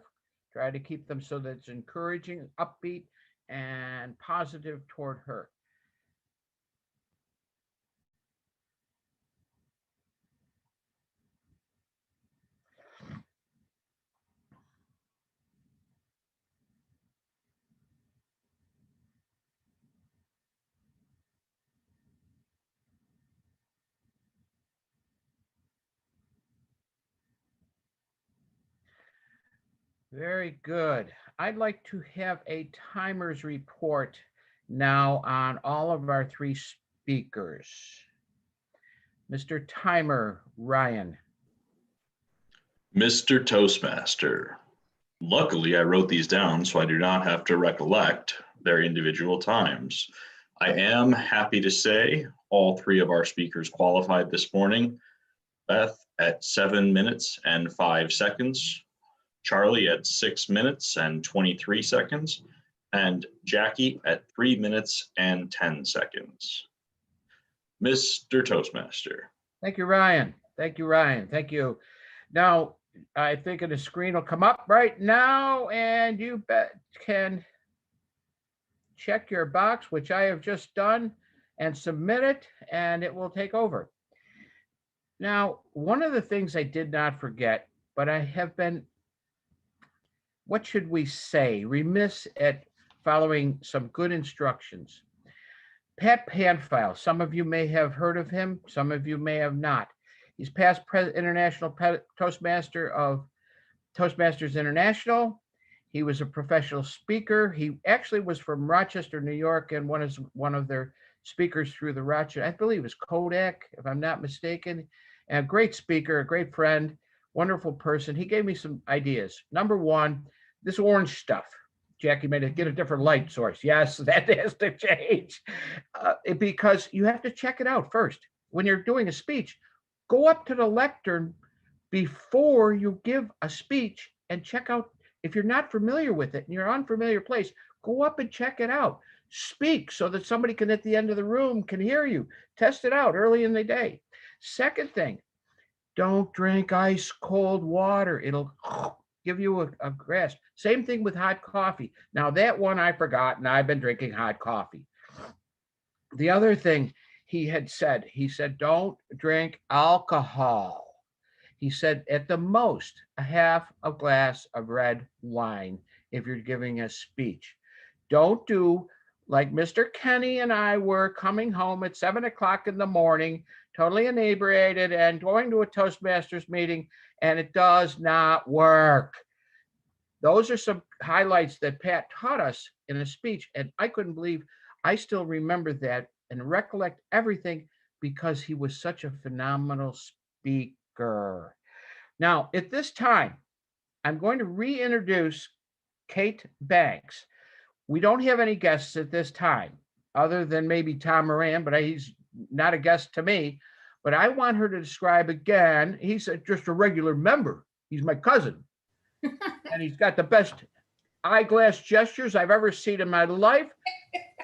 Try to keep them so that it's encouraging, upbeat, and positive toward her. Very good. I'd like to have a timers report now on all of our 3 speakers. Mr. Timer, Ryan. Mr. Toastmaster. Luckily, I wrote these down so I do not have to recollect their individual times. I am happy to say all 3 of our speakers qualified this morning. Beth at 7 minutes and 5 seconds. Charlie at 6 minutes and 23 seconds, and Jackie at 3 minutes and 10 seconds. Mr. Toastmaster. Thank you, Ryan. Thank you, Ryan. Thank you. Now, I think the screen will come up right now, and you can check your box, which I have just done, and submit it, and it will take over. Now, one of the things I did not forget, but I have been, what should we say, remiss at following some good instructions. Pat Panfile, some of you may have heard of him, some of you may have not. He's past international Toastmaster of Toastmasters International. He was a professional speaker. He actually was from Rochester, New York, and one of their speakers through the Rochester, I believe it was Kodak, if I'm not mistaken. And a great speaker, a great friend, wonderful person. He gave me some ideas. Number one, this orange stuff. Jackie made it get a different light source. Yes, that has to change because you have to check it out first. When you're doing a speech, go up to the lectern before you give a speech and check out. If you're not familiar with it and you're in an unfamiliar place, go up and check it out. Speak so that somebody can at the end of the room can hear you. Test it out early in the day. Second thing, don't drink ice cold water. It'll give you a grasp. Same thing with hot coffee. Now that one I forgot, and I've been drinking hot coffee. The other thing he said, don't drink alcohol. He said at the most a half a glass of red wine if you're giving a speech. Don't do like Mr. Kenny and I were coming home at 7 o'clock in the morning, totally inebriated and going to a Toastmasters meeting, and it does not work. Those are some highlights that Pat taught us in a speech, and I couldn't believe I still remember that and recollect everything because he was such a phenomenal speaker. Now, at this time, I'm going to reintroduce Kate Banks. We don't have any guests at this time, other than maybe Tom Moran, but he's not a guest to me. But I want her to describe again. He's just a regular member. He's my cousin. And he's got the best eyeglass gestures I've ever seen in my life.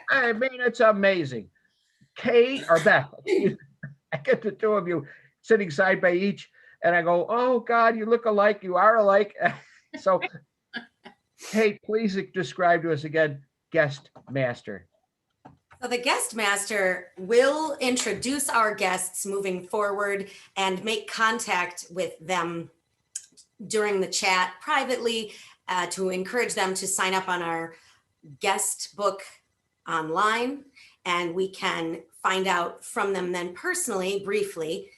I mean, it's amazing. Kate or Beth, I get the two of you sitting side by each, and I go, oh God, you look alike, you are alike. So Kate, please describe to us again, guest master. So the guest master will introduce our guests moving forward and make contact with them during the chat privately to encourage them to sign up on our guest book online. And we can find out from them then personally, briefly,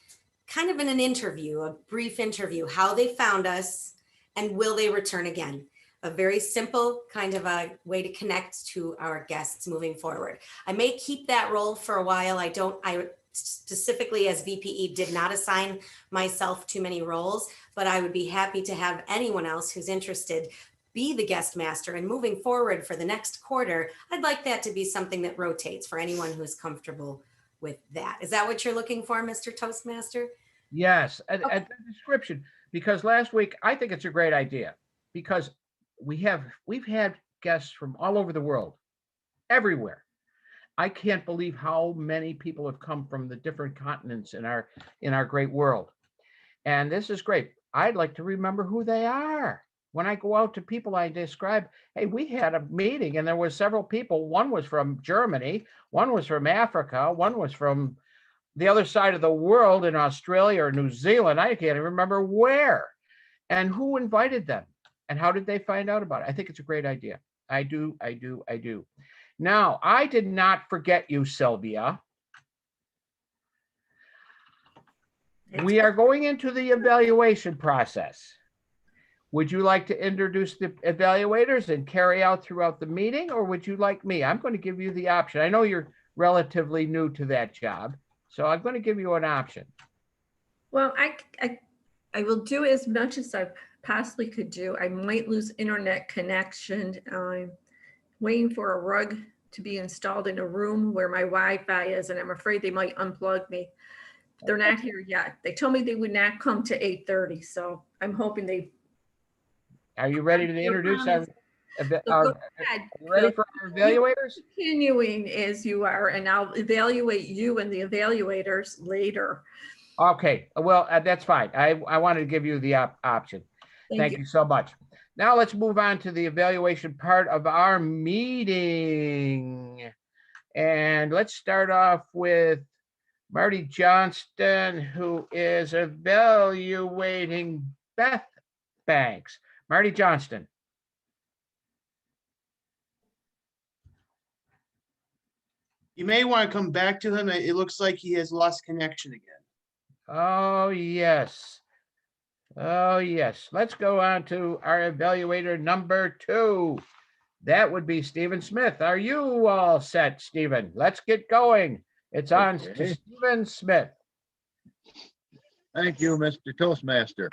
kind of in an interview, a brief interview, how they found us and will they return again. A very simple kind of a way to connect to our guests moving forward. I may keep that role for a while. I specifically as VPE did not assign myself too many roles, but I would be happy to have anyone else who's interested be the guest master. And moving forward for the next quarter, I'd like that to be something that rotates for anyone who's comfortable with that. Is that what you're looking for, Mr. Toastmaster? Yes, and the description, because last week, I think it's a great idea because we've had guests from all over the world, everywhere. I can't believe how many people have come from the different continents in our great world. And this is great. I'd like to remember who they are. When I go out to people, I describe, hey, we had a meeting and there were several people. One was from Germany, one was from Africa, one was from the other side of the world in Australia or New Zealand. I can't even remember where. And who invited them? And how did they find out about it? I think it's a great idea. I do. Now, I did not forget you, Sylvia. We are going into the evaluation process. Would you like to introduce the evaluators and carry out throughout the meeting, or would you like me? I'm going to give you the option. I know you're relatively new to that job, so I'm going to give you an option. Well, I will do as much as I possibly could do. I might lose internet connection. I'm waiting for a rug to be installed in a room where my Wi-Fi is, and I'm afraid they might unplug me. They're not here yet. They told me they would not come to 8:30, so I'm hoping they. Are you ready to introduce our ready for our evaluators? Continuing as you are, and I'll evaluate you and the evaluators later. Okay, well, that's fine. I wanted to give you the option. Thank you so much. Now let's move on to the evaluation part of our meeting. And let's start off with Marty Johnston, who is evaluating Beth Banks. Marty Johnston. You may want to come back to him. It looks like he has lost connection again. Oh, yes. Oh, yes. Let's go on to our evaluator number 2, That would be Stephen Smith. Are you all set, Stephen? Let's get going. It's on to Okay. Stephen Smith. Thank you, Mr. Toastmaster.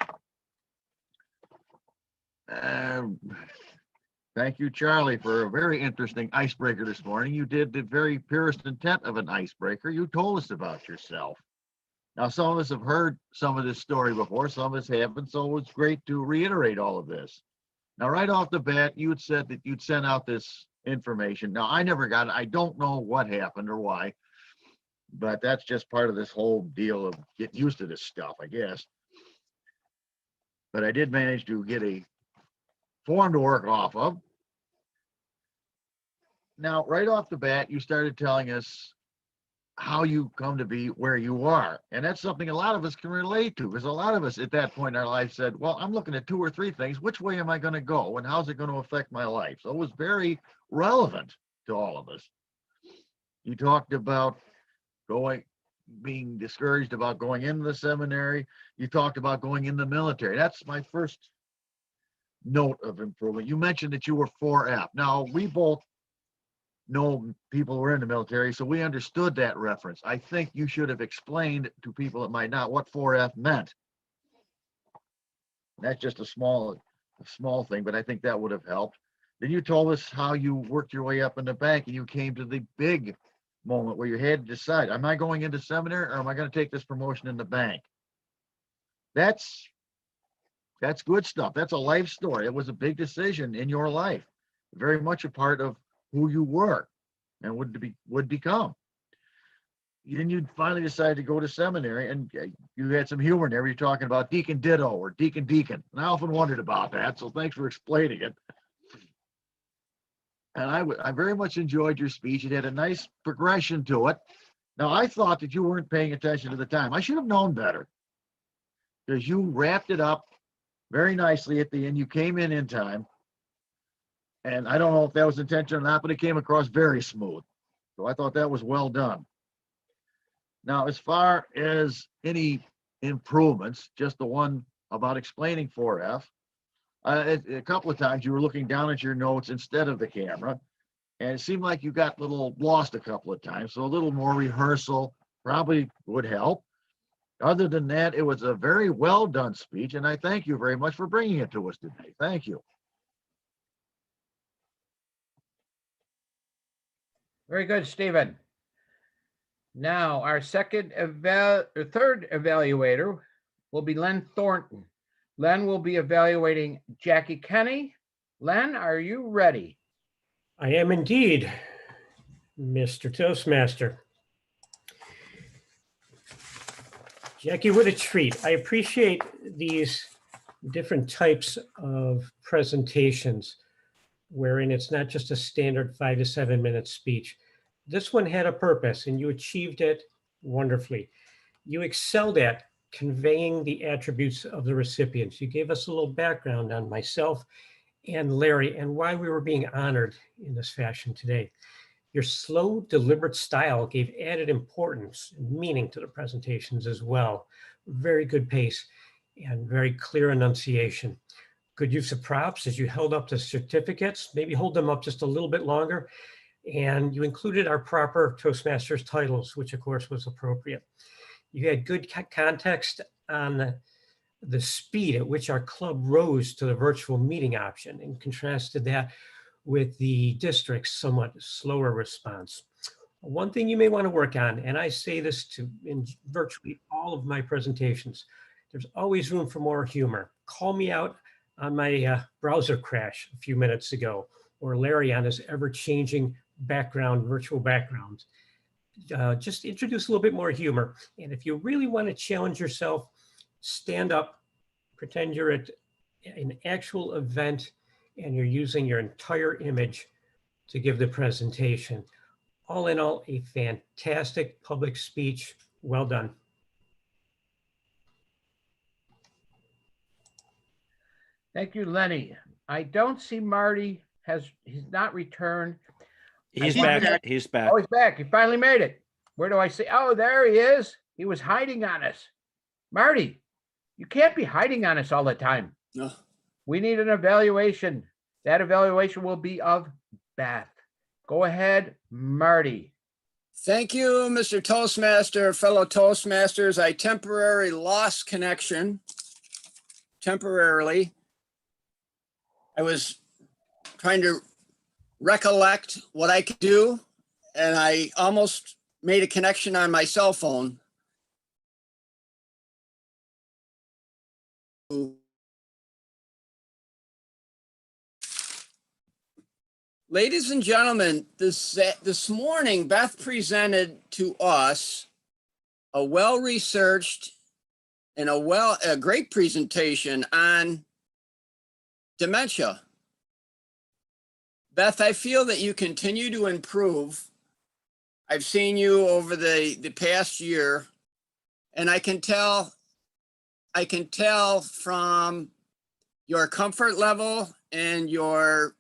Thank you, Charlie, for a very interesting icebreaker this morning. You did the very purest intent of an icebreaker. You told us about yourself. Now, some of us have heard some of this story before, some of us haven't, so it's great to reiterate all of this. Now, right off the bat, you had said that you'd sent out this information. Now, I never got it. I don't know what happened or why, but that's just part of this whole deal of getting used to this stuff, I guess. But I did manage to get a form to work off of. Now, right off the bat, you started telling us how you come to be where you are. And that's something a lot of us can relate to, because a lot of us at that point in our life said, well, I'm looking at 2 or 3 things. Which way am I going to go? And how's it going to affect my life? So it was very relevant to all of us. You talked about being discouraged about going into the seminary. You talked about going in the military. That's my first note of improvement. You mentioned that you were 4F. Now, we both know people who were in the military, so we understood that reference. I think you should have explained to people that might not what 4F meant. That's just a small thing, but I think that would have helped. Then you told us how you worked your way up in the bank and you came to the big moment where you had to decide, am I going into seminary or am I going to take this promotion in the bank? That's good stuff. That's a life story. It was a big decision in your life, very much a part of who you were and would become. Then you finally decided to go to seminary, and you had some humor in there. You're talking about Deacon Ditto or Deacon Deacon. And I often wondered about that, so thanks for explaining it. And I very much enjoyed your speech. It had a nice progression to it. Now, I thought that you weren't paying attention to the time. I should have known better, because you wrapped it up very nicely at the end. You came in time. And I don't know if that was intentional or not, but it came across very smooth. So I thought that was well done. Now, as far as any improvements, just the one about explaining 4F, a couple of times you were looking down at your notes instead of the camera, and it seemed like you got a little lost a couple of times. So a little more rehearsal probably would help. Other than that, it was a very well done speech, and I thank you very much for bringing it to us today. Thank you. Very good, Stephen. Now, our third evaluator will be Len Thornton. Len will be evaluating Jackie Kenny. Len, are you ready? I am indeed, Mr. Toastmaster. Jackie, what a treat. I appreciate these different types of presentations wherein it's not just a standard 5 to 7 minute speech. This one had a purpose and you achieved it wonderfully. You excelled at conveying the attributes of the recipients. You gave us a little background on myself and Larry and why we were being honored in this fashion today. Your slow, deliberate style gave added importance and meaning to the presentations as well. Very good pace and very clear enunciation. Good use of props as you held up the certificates, maybe hold them up just a little bit longer. And you included our proper Toastmasters titles, which of course was appropriate. You had good context on the speed at which our club rose to the virtual meeting option and contrasted that with the district's somewhat slower response. One thing you may want to work on, and I say this in virtually all of my presentations, there's always room for more humor. Call me out on my browser crash a few minutes ago, or Larry on his ever-changing virtual backgrounds. Just introduce a little bit more humor. And if you really want to challenge yourself, stand up, pretend you're at an actual event and you're using your entire image to give the presentation. All in all, a fantastic public speech. Well done. Thank you, Lenny. I don't see Marty. He's not returned. He's back. He's back. Oh, he's back. He finally made it. Where do I see? Oh, there he is. He was hiding on us. Marty, you can't be hiding on us all the time. No. We need an evaluation. That evaluation will be of Beth. Go ahead, Marty. Thank you, Mr. Toastmaster, fellow Toastmasters. I temporarily lost connection. Temporarily. I was trying to recollect what I could do, and I almost made a connection on my cell phone. Ladies and gentlemen, this morning, Beth presented to us a well-researched and a great presentation on dementia. Beth, I feel that you continue to improve. I've seen you over the past year, and I can tell from your comfort level and your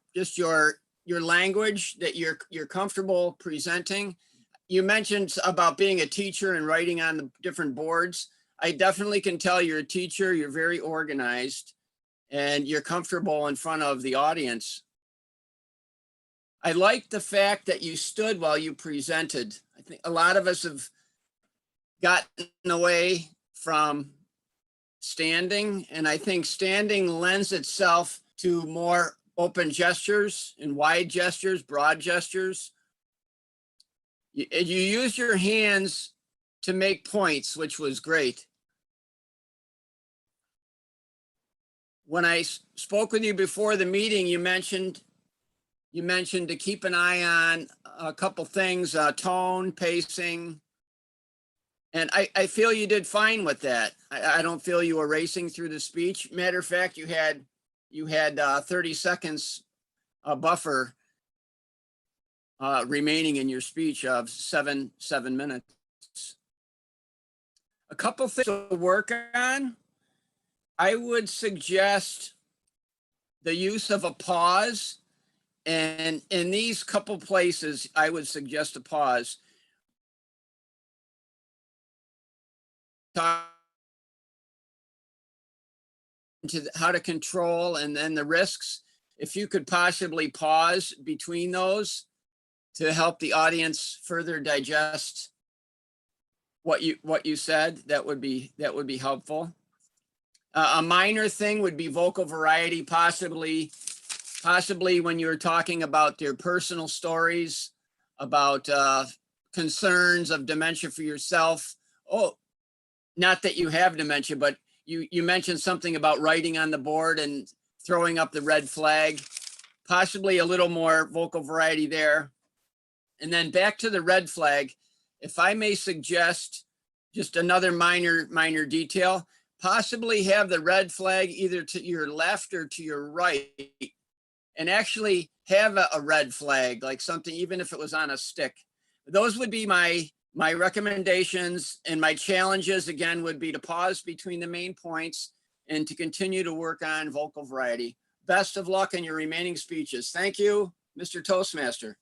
language that you're comfortable presenting. You mentioned about being a teacher and writing on the different boards. I definitely can tell you're a teacher, you're very organized, and you're comfortable in front of the audience. I like the fact that you stood while you presented. I think a lot of us have gotten away from standing, and I think standing lends itself to more open gestures and wide gestures, broad gestures. You use your hands to make points, which was great. When I spoke with you before the meeting, you mentioned to keep an eye on a couple things, tone, pacing. And I feel you did fine with that. I don't feel you were racing through the speech. Matter of fact, you had 30 seconds buffer remaining in your speech of seven minutes. A couple things to work on. I would suggest the use of a pause. And in these couple places, I would suggest a pause. Talk to how to control and then the risks. If you could possibly pause between those to help the audience further digest what you said, that would be helpful. A minor thing would be vocal variety, possibly when you're talking about their personal stories, about concerns of dementia for yourself. Oh, not that you have dementia, but you mentioned something about writing on the board and throwing up the red flag, possibly a little more vocal variety there. And then back to the red flag, if I may suggest just another minor detail, possibly have the red flag either to your left or to your right, and actually have a red flag, like something, even if it was on a stick. Those would be my recommendations, and my challenges again would be to pause between the main points and to continue to work on vocal variety. Best of luck in your remaining speeches. Thank you, Mr. Toastmaster.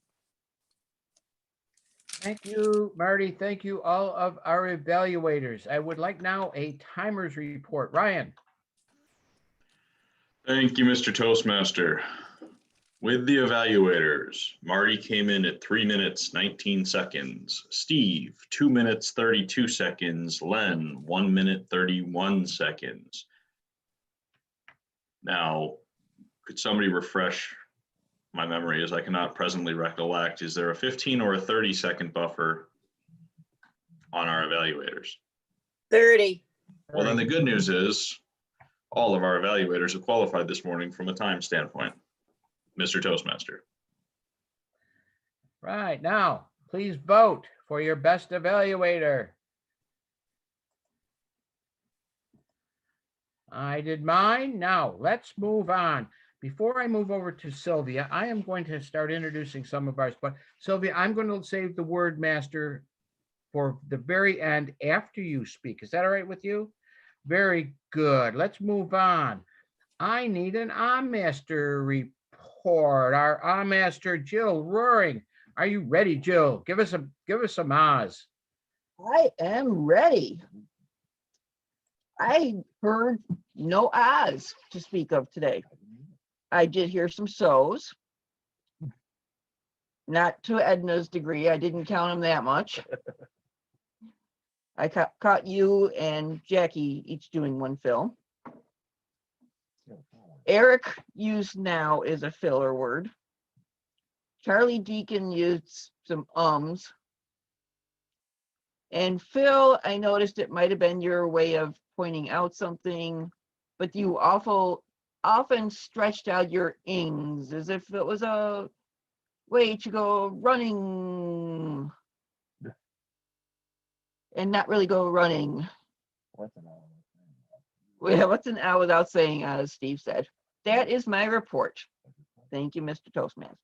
Thank you, Marty. Thank you, all of our evaluators. I would like now a timers report. Ryan. Thank you, Mr. Toastmaster. With the evaluators, Marty came in at 3 minutes, 19 seconds. Steve, 2 minutes, 32 seconds. Len, 1 minute, 31 seconds. Now, could somebody refresh my memory, as I cannot presently recollect? Is there a 15 or a 30-second buffer on our evaluators? 30. Well, then the good news is all of our evaluators have qualified this morning from a time standpoint. Mr. Toastmaster. Right, now, please vote for your best evaluator. I did mine. Now, let's move on. Before I move over to Sylvia, I am going to start introducing some of ours. But Sylvia, I'm going to save the word master for the very end after you speak. Is that all right with you? Very good. Let's move on. I need an master report. Our master, Jill Roaring. Are you ready, Jill? Give us some Oz. I am ready. I heard no Oz to speak of today. I did hear some so's. Not to Edna's degree. I didn't count them that much. I caught you and Jackie each doing one fill. Eric used now is a filler word. Charlie Deacon used some ums. And Phil, I noticed it might have been your way of pointing out something, but you often stretched out your ings as if it was a way to go running and not really go running. What's an hour without saying, as Steve said. That is my report. Thank you, Mr. Toastmaster.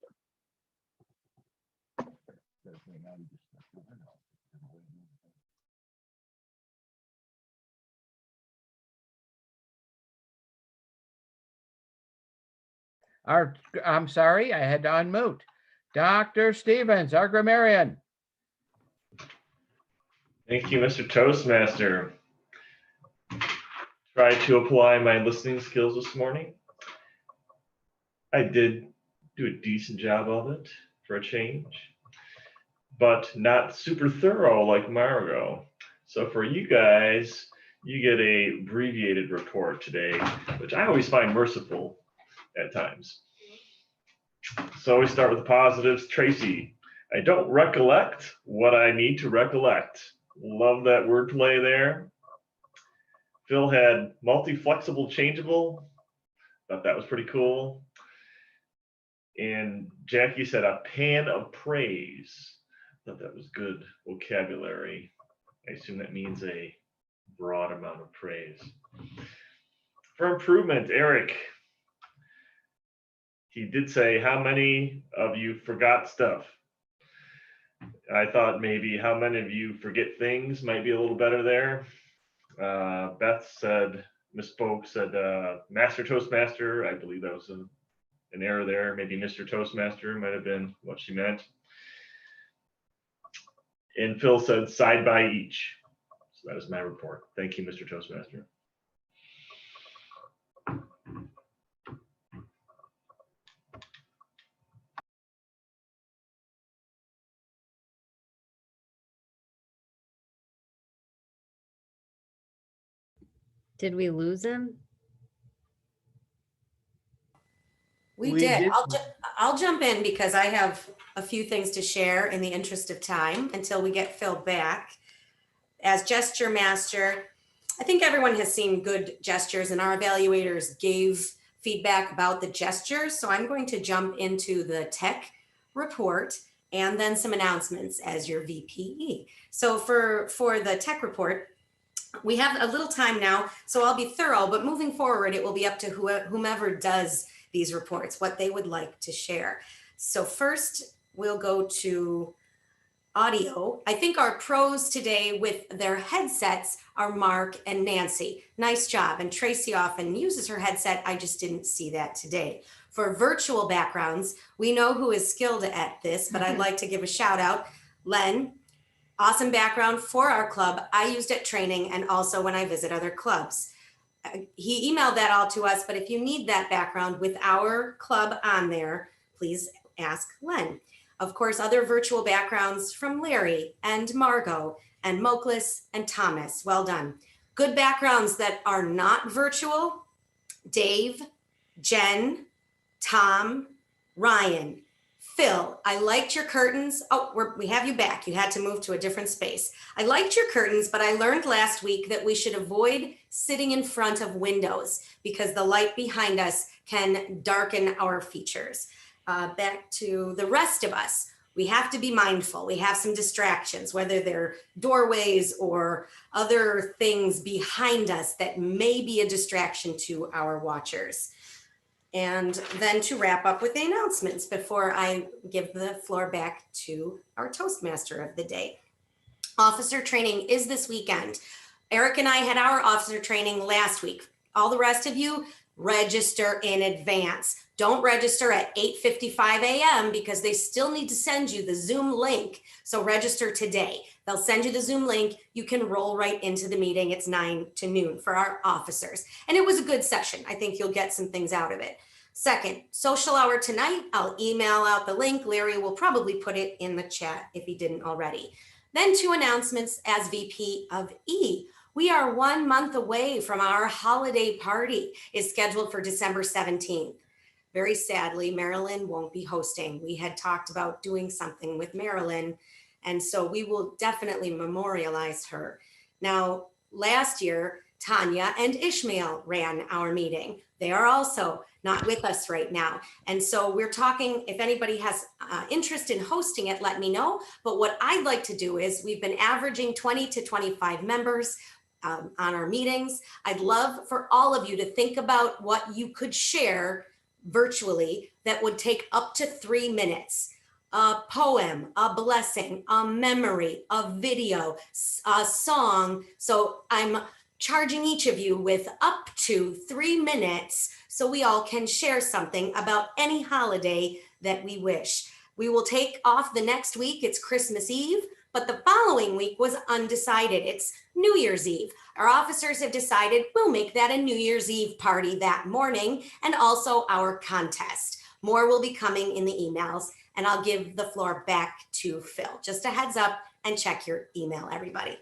I'm sorry, I had to unmute. Dr. Stevens, our grammarian. Thank you, Mr. Toastmaster. Tried to apply my listening skills this morning. I did do a decent job of it for a change, but not super thorough like Margot. So for you guys, you get a abbreviated report today, which I always find merciful at times. So we start with the positives. Tracy, I don't recollect what I need to recollect. Love that wordplay there. Phil had multi-flexible changeable. Thought that was pretty cool. And Jackie said a pan of praise. Thought that was good vocabulary. I assume that means a broad amount of praise. For improvement, Eric, he did say, how many of you forgot stuff? I thought maybe how many of you forget things might be a little better there. Beth said, misspoke, said Master Toastmaster. I believe that was an error there. Maybe Mr. Toastmaster might have been what she meant. And Phil said side by each. So that is my report. Thank you, Mr. Toastmaster. Did we lose him? We did. I'll jump in because I have a few things to share in the interest of time until we get Phil back. As gesture master, I think everyone has seen good gestures and our evaluators gave feedback about the gestures. So I'm going to jump into the tech report and then some announcements as your VPE. So for the tech report, we have a little time now, so I'll be thorough, but moving forward, it will be up to whomever does these reports, what they would like to share. So first, we'll go to audio. I think our pros today with their headsets are Mark and Nancy. Nice job. And Tracy often uses her headset. I just didn't see that today. For virtual backgrounds, we know who is skilled at this, but I'd like to give a shout out. Len, awesome background for our club. I used it training and also when I visit other clubs. He emailed that all to us, but if you need that background with our club on there, please ask Len. Of course, other virtual backgrounds from Larry and Margot and Moklis and Thomas. Well done. Good backgrounds that are not virtual. Dave, Jen, Tom, Ryan, Phil, I liked your curtains. Oh, we have you back. You had to move to a different space. I liked your curtains, but I learned last week that we should avoid sitting in front of windows because the light behind us can darken our features. Back to the rest of us. We have to be mindful. We have some distractions, whether they're doorways or other things behind us that may be a distraction to our watchers. And then to wrap up with the announcements before I give the floor back to our Toastmaster of the day. Officer training is this weekend. Eric and I had our officer training last week. All the rest of you, register in advance. Don't register at 8:55 a.m. because they still need to send you the Zoom link. So register today. They'll send you the Zoom link. You can roll right into the meeting. It's 9 to noon for our officers. And it was a good session. I think you'll get some things out of it. Second, social hour tonight. I'll email out the link. Larry will probably put it in the chat if he didn't already. Then 2 announcements as VP of E. We are 1 month away from our holiday party. It's scheduled for December 17th. Very sadly, Marilyn won't be hosting. We had talked about doing something with Marilyn, and so we will definitely memorialize her. Now, last year, Tanya and Ishmael ran our meeting. They are also not with us right now. And so we're talking, if anybody has interest in hosting it, let me know. But what I'd like to do is we've been averaging 20 to 25 members on our meetings. I'd love for all of you to think about what you could share virtually that would take up to 3 minutes. A poem, a blessing, a memory, a video, a song. So I'm charging each of you with up to 3 minutes so we all can share something about any holiday that we wish. We will take off the next week. It's Christmas Eve, but the following week was undecided. It's New Year's Eve. Our officers have decided we'll make that a New Year's Eve party that morning, and also our contest. More will be coming in the emails, and I'll give the floor back to Phil. Just a heads up, and check your email, everybody.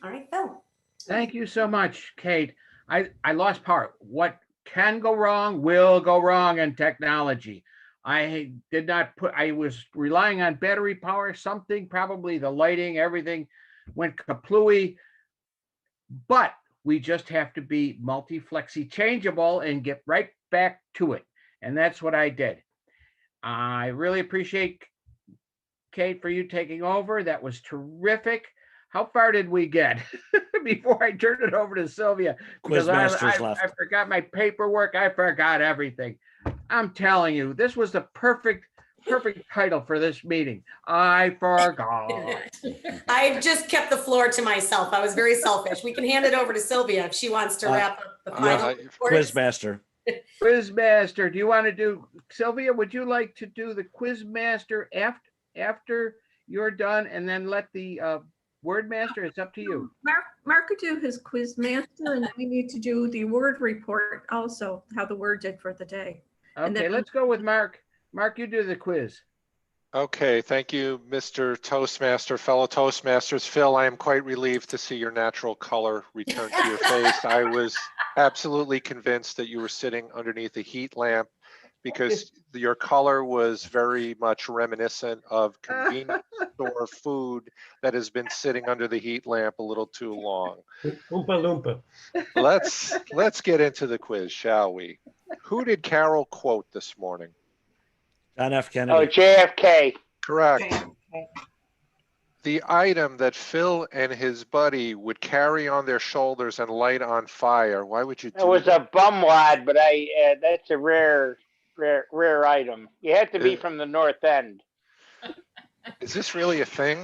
All right, Phil. Thank you so much, Kate. I lost part. What can go wrong will go wrong in technology. I did not put, I was relying on battery power, something, probably the lighting, everything went kaplooey. But we just have to be multi-flexi changeable and get right back to it. And that's what I did. I really appreciate, Kate, for you taking over. That was terrific. How far did we get before I turned it over to Sylvia? Because I forgot my paperwork. I forgot everything. I'm telling you, this was the perfect title for this meeting. I forgot. I just kept the floor to myself. I was very selfish. We can hand it over to Sylvia if she wants to wrap up the final. Quizmaster. Quizmaster, do you want to do, Sylvia, would you like to do the Quizmaster after you're done, and then let the word master? It's up to you. Mark could do his quiz master, and then we need to do the word report also, how the word did for the day. Okay, let's go with Mark. Mark, you do the quiz. Okay, thank you, Mr. Toastmaster, fellow Toastmasters. Phil, I am quite relieved to see your natural color return to your face. I was absolutely convinced that you were sitting underneath a heat lamp because your color was very much reminiscent of convenience store food that has been sitting under the heat lamp a little too long. Oompa Loompa. Let's get into the quiz, shall we? Who did Carol quote this morning? John F. Kennedy. Oh, JFK. Correct. The item that Phil and his buddy would carry on their shoulders and light on fire. Why would you do that? It was a bumwad, but that's a rare item. You have to be from the North End. Is this really a thing?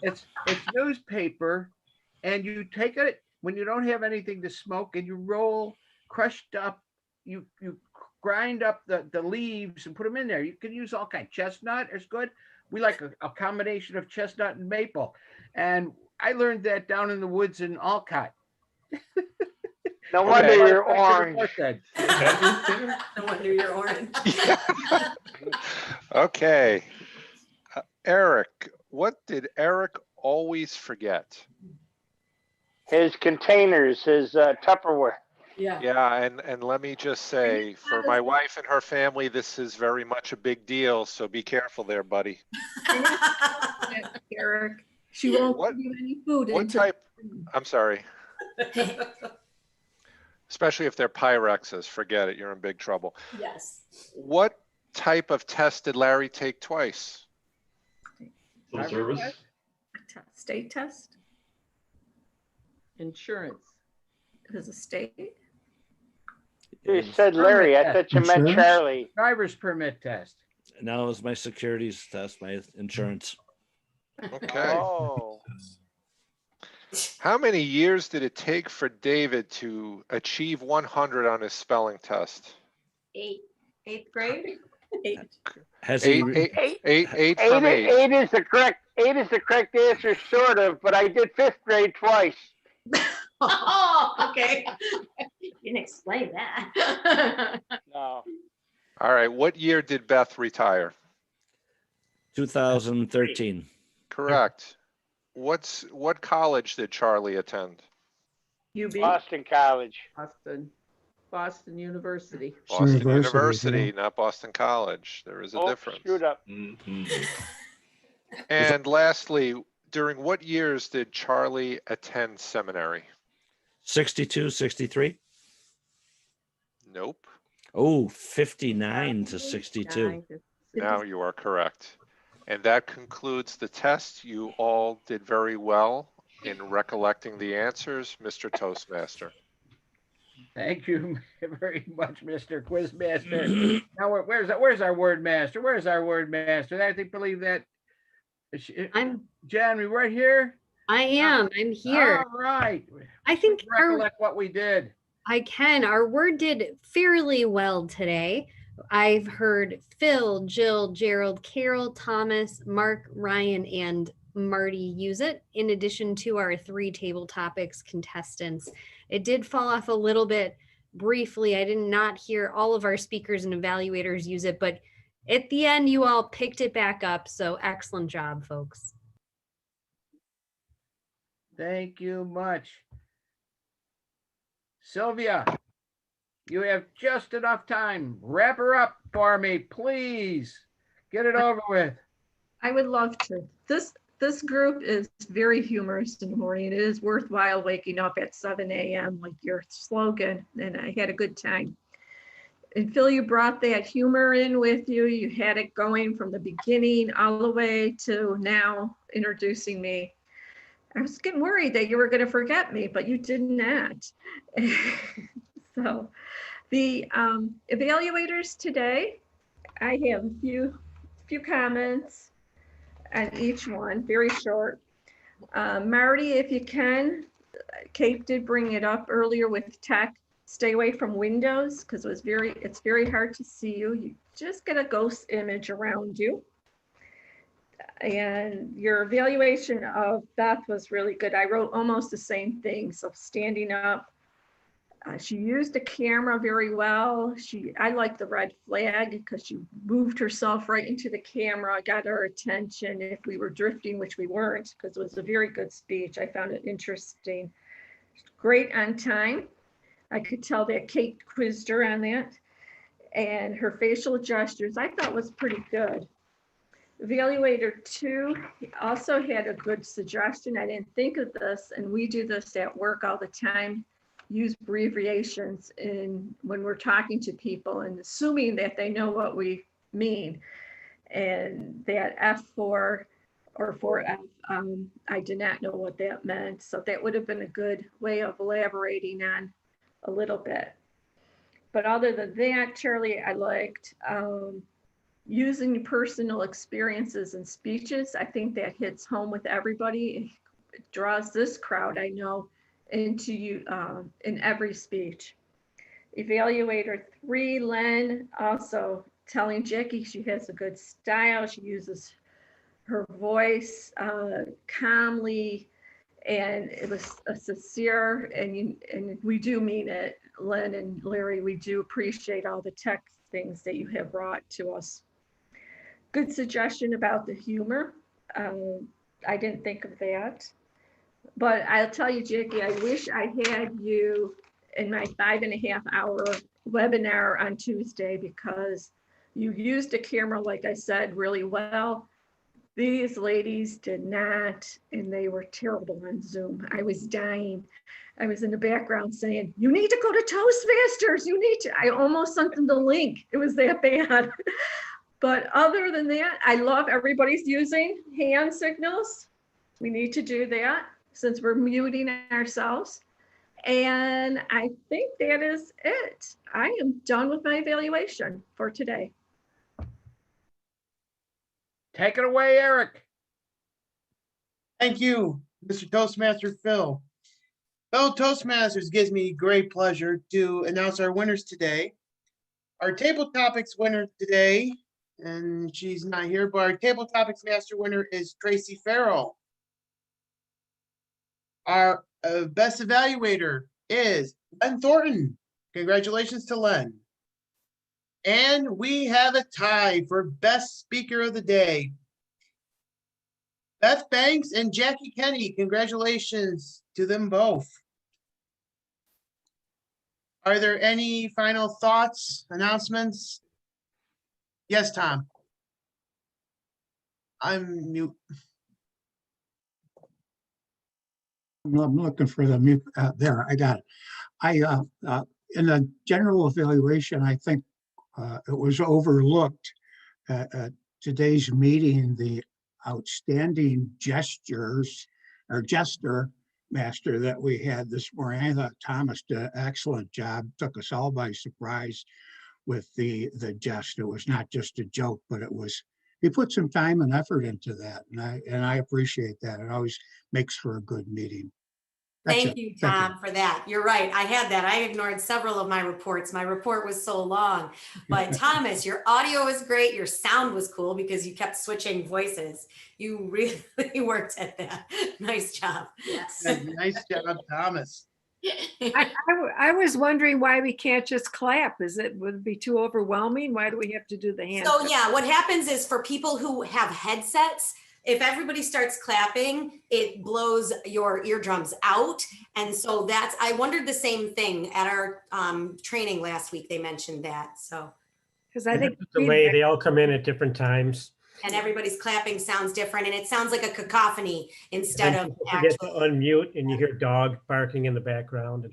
It's newspaper, and you take it when you don't have anything to smoke, and you roll crushed up. You grind up the leaves and put them in there. You can use all kinds. Chestnut is good. We like a combination of chestnut and maple. And I learned that down in the woods in Alcott. No wonder you're orange. No wonder you're orange. Okay. Eric, what did Eric always forget? His containers, his Tupperware. Yeah, and let me just say, for my wife and her family, this is very much a big deal, so be careful there, buddy. Eric, she won't give you any food. What type? I'm sorry. Especially if they're Pyrexes, forget it, you're in big trouble. Yes. What type of test did Larry take twice? Full service. State test? Insurance. It was a state? You said Larry, I thought you meant Charlie. Driver's permit test. No, it was my securities test, my insurance. Okay. Oh. How many years did it take for David to achieve 100 on his spelling test? 8. 8th grade? 8. Has eight he? Eight from eight. Eight is the correct answer, sort of, but I did 5th grade twice. Oh, okay. can explain that. No. All right, what year did Beth retire? 2013. Correct. What college did Charlie attend? UB, Boston College. Boston University. Boston University, University, not Boston College. There is a Oh, difference. screwed up. And lastly, during what years did Charlie attend seminary? 62, 63. Nope. Oh, 59 to 62. Now you are correct. And that concludes the test. You all did very well in recollecting the answers, Mr. Toastmaster. Thank you very much, Mr. Quizmaster. Now, where's our word master? Where's our word master? I think believe that. I'm Jen, we right here? I'm here. All right. I think Recollect what we did. I can. Our word did fairly well today. I've heard Phil, Jill, Gerald, Carol, Thomas, Mark, Ryan, and Marty use it, in addition to our 3 table topics contestants. It did fall off a little bit briefly. I did not hear all of our speakers and evaluators use it, but at the end, you all picked it back up. So excellent job, folks. Thank you much. Sylvia, you have just enough time. Wrap her up for me, please. Get it over with. I would love to. This group is very humorous in the morning. It is worthwhile waking up at 7 a.m. like your slogan, and I had a good time. And Phil, you brought that humor in with you. You had it going from the beginning all the way to now introducing me. I was getting worried that you were going to forget me, but you did not. So the evaluators today, I have a few comments on each one, very short. Marty, if you can, Kate did bring it up earlier with tech. Stay away from windows because it's very hard to see you. You just get a ghost image around you. And your evaluation of Beth was really good. I wrote almost the same thing. So standing up, she used the camera very well. I like the red flag because she moved herself right into the camera, got our attention if we were drifting, which we weren't, because it was a very good speech. I found it interesting. Great on time. I could tell that Kate quizzed her on that. And her facial gestures, I thought was pretty good. Evaluator 2 also had a good suggestion. I didn't think of this, and we do this at work all the time. Use abbreviations when we're talking to people and assuming that they know what we mean. And that F4 or 4F, I did not know what that meant. So that would have been a good way of elaborating on a little bit. But other than that, Charlie, I liked using personal experiences and speeches. I think that hits home with everybody. It draws this crowd, I know, into you in every speech. Evaluator 3, Len, also telling Jackie she has a good style. She uses her voice calmly, and it was sincere, and we do mean it. Len and Larry, we do appreciate all the tech things that you have brought to us. Good suggestion about the humor. I didn't think of that. But I'll tell you, Jackie, I wish I had you in my 5.5-hour webinar on Tuesday because you used a camera, like I said, really well. These ladies did not, and they were terrible on Zoom. I was dying. I was in the background saying, you need to go to Toastmasters. You need to. I almost sent them the link. It was that bad. But other than that, I love everybody's using hand signals. We need to do that since we're muting ourselves. And I think that is it. I am done with my evaluation for today. Take it away, Eric. Thank you, Mr. Toastmaster Phil. Fellow Toastmasters, gives me great pleasure to announce our winners today. Our table topics winner today, and she's not here, but our table topics master winner is Tracy Farrell. Our best evaluator is Ben Thornton. Congratulations to Len. And we have a tie for best speaker of the day. Beth Banks and Jackie Kenny. Congratulations to them both. Are there any final thoughts, announcements? Yes, Tom. I'm mute. I'm looking for the mute. There, I got it. In the general evaluation, I think it was overlooked at today's meeting, the outstanding gestures or jester master that we had this morning. I thought Thomas did an excellent job, took us all by surprise with the jest. It was not just a joke, but it was, he put some time and effort into that. And I appreciate that. It always makes for a good meeting. That's Thank it. you, Thank Tom, for that. You're right. I had that. I ignored several of my reports. My report was so long. But Thomas, your audio was great. Your sound was cool because you kept switching voices. You really worked at that. Nice job. Yes. Nice job, Thomas. I was wondering why we can't just clap. Would it be too overwhelming? Why do we have to do the hand? So yeah, what happens is for people who have headsets, if everybody starts clapping, it blows your eardrums out. And so I wondered the same thing at our training last week. They mentioned that. So, because I think delay, they all come in at different times. and everybody's clapping sounds different, and it sounds like a cacophony instead of People forget to actually. unmute, and you hear dog barking in the background.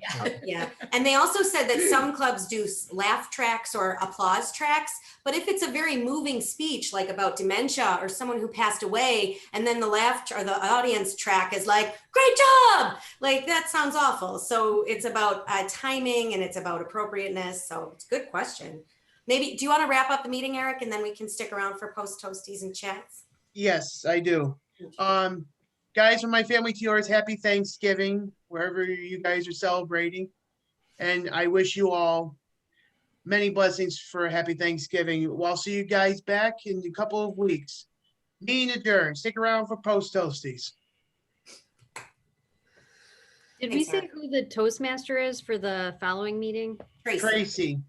Yeah, and they also said that some clubs do laugh tracks or applause tracks, but if it's a very moving speech, like about dementia or someone who passed away, and then the laugh or the audience track is like, great job, like that sounds awful. So it's about timing and it's about appropriateness. So it's a good question. Maybe, do you want to wrap up the meeting, Eric, and then we can stick around for post toasties and chats? Yes, I do. Guys, from my family to yours, happy Thanksgiving, wherever you guys are celebrating. And I wish you all many blessings for a happy Thanksgiving. Well, I'll see you guys back in a couple of weeks. Meeting adjourned. Stick around for post toasties. Did we say who the Toastmaster is for the following meeting? Tracy.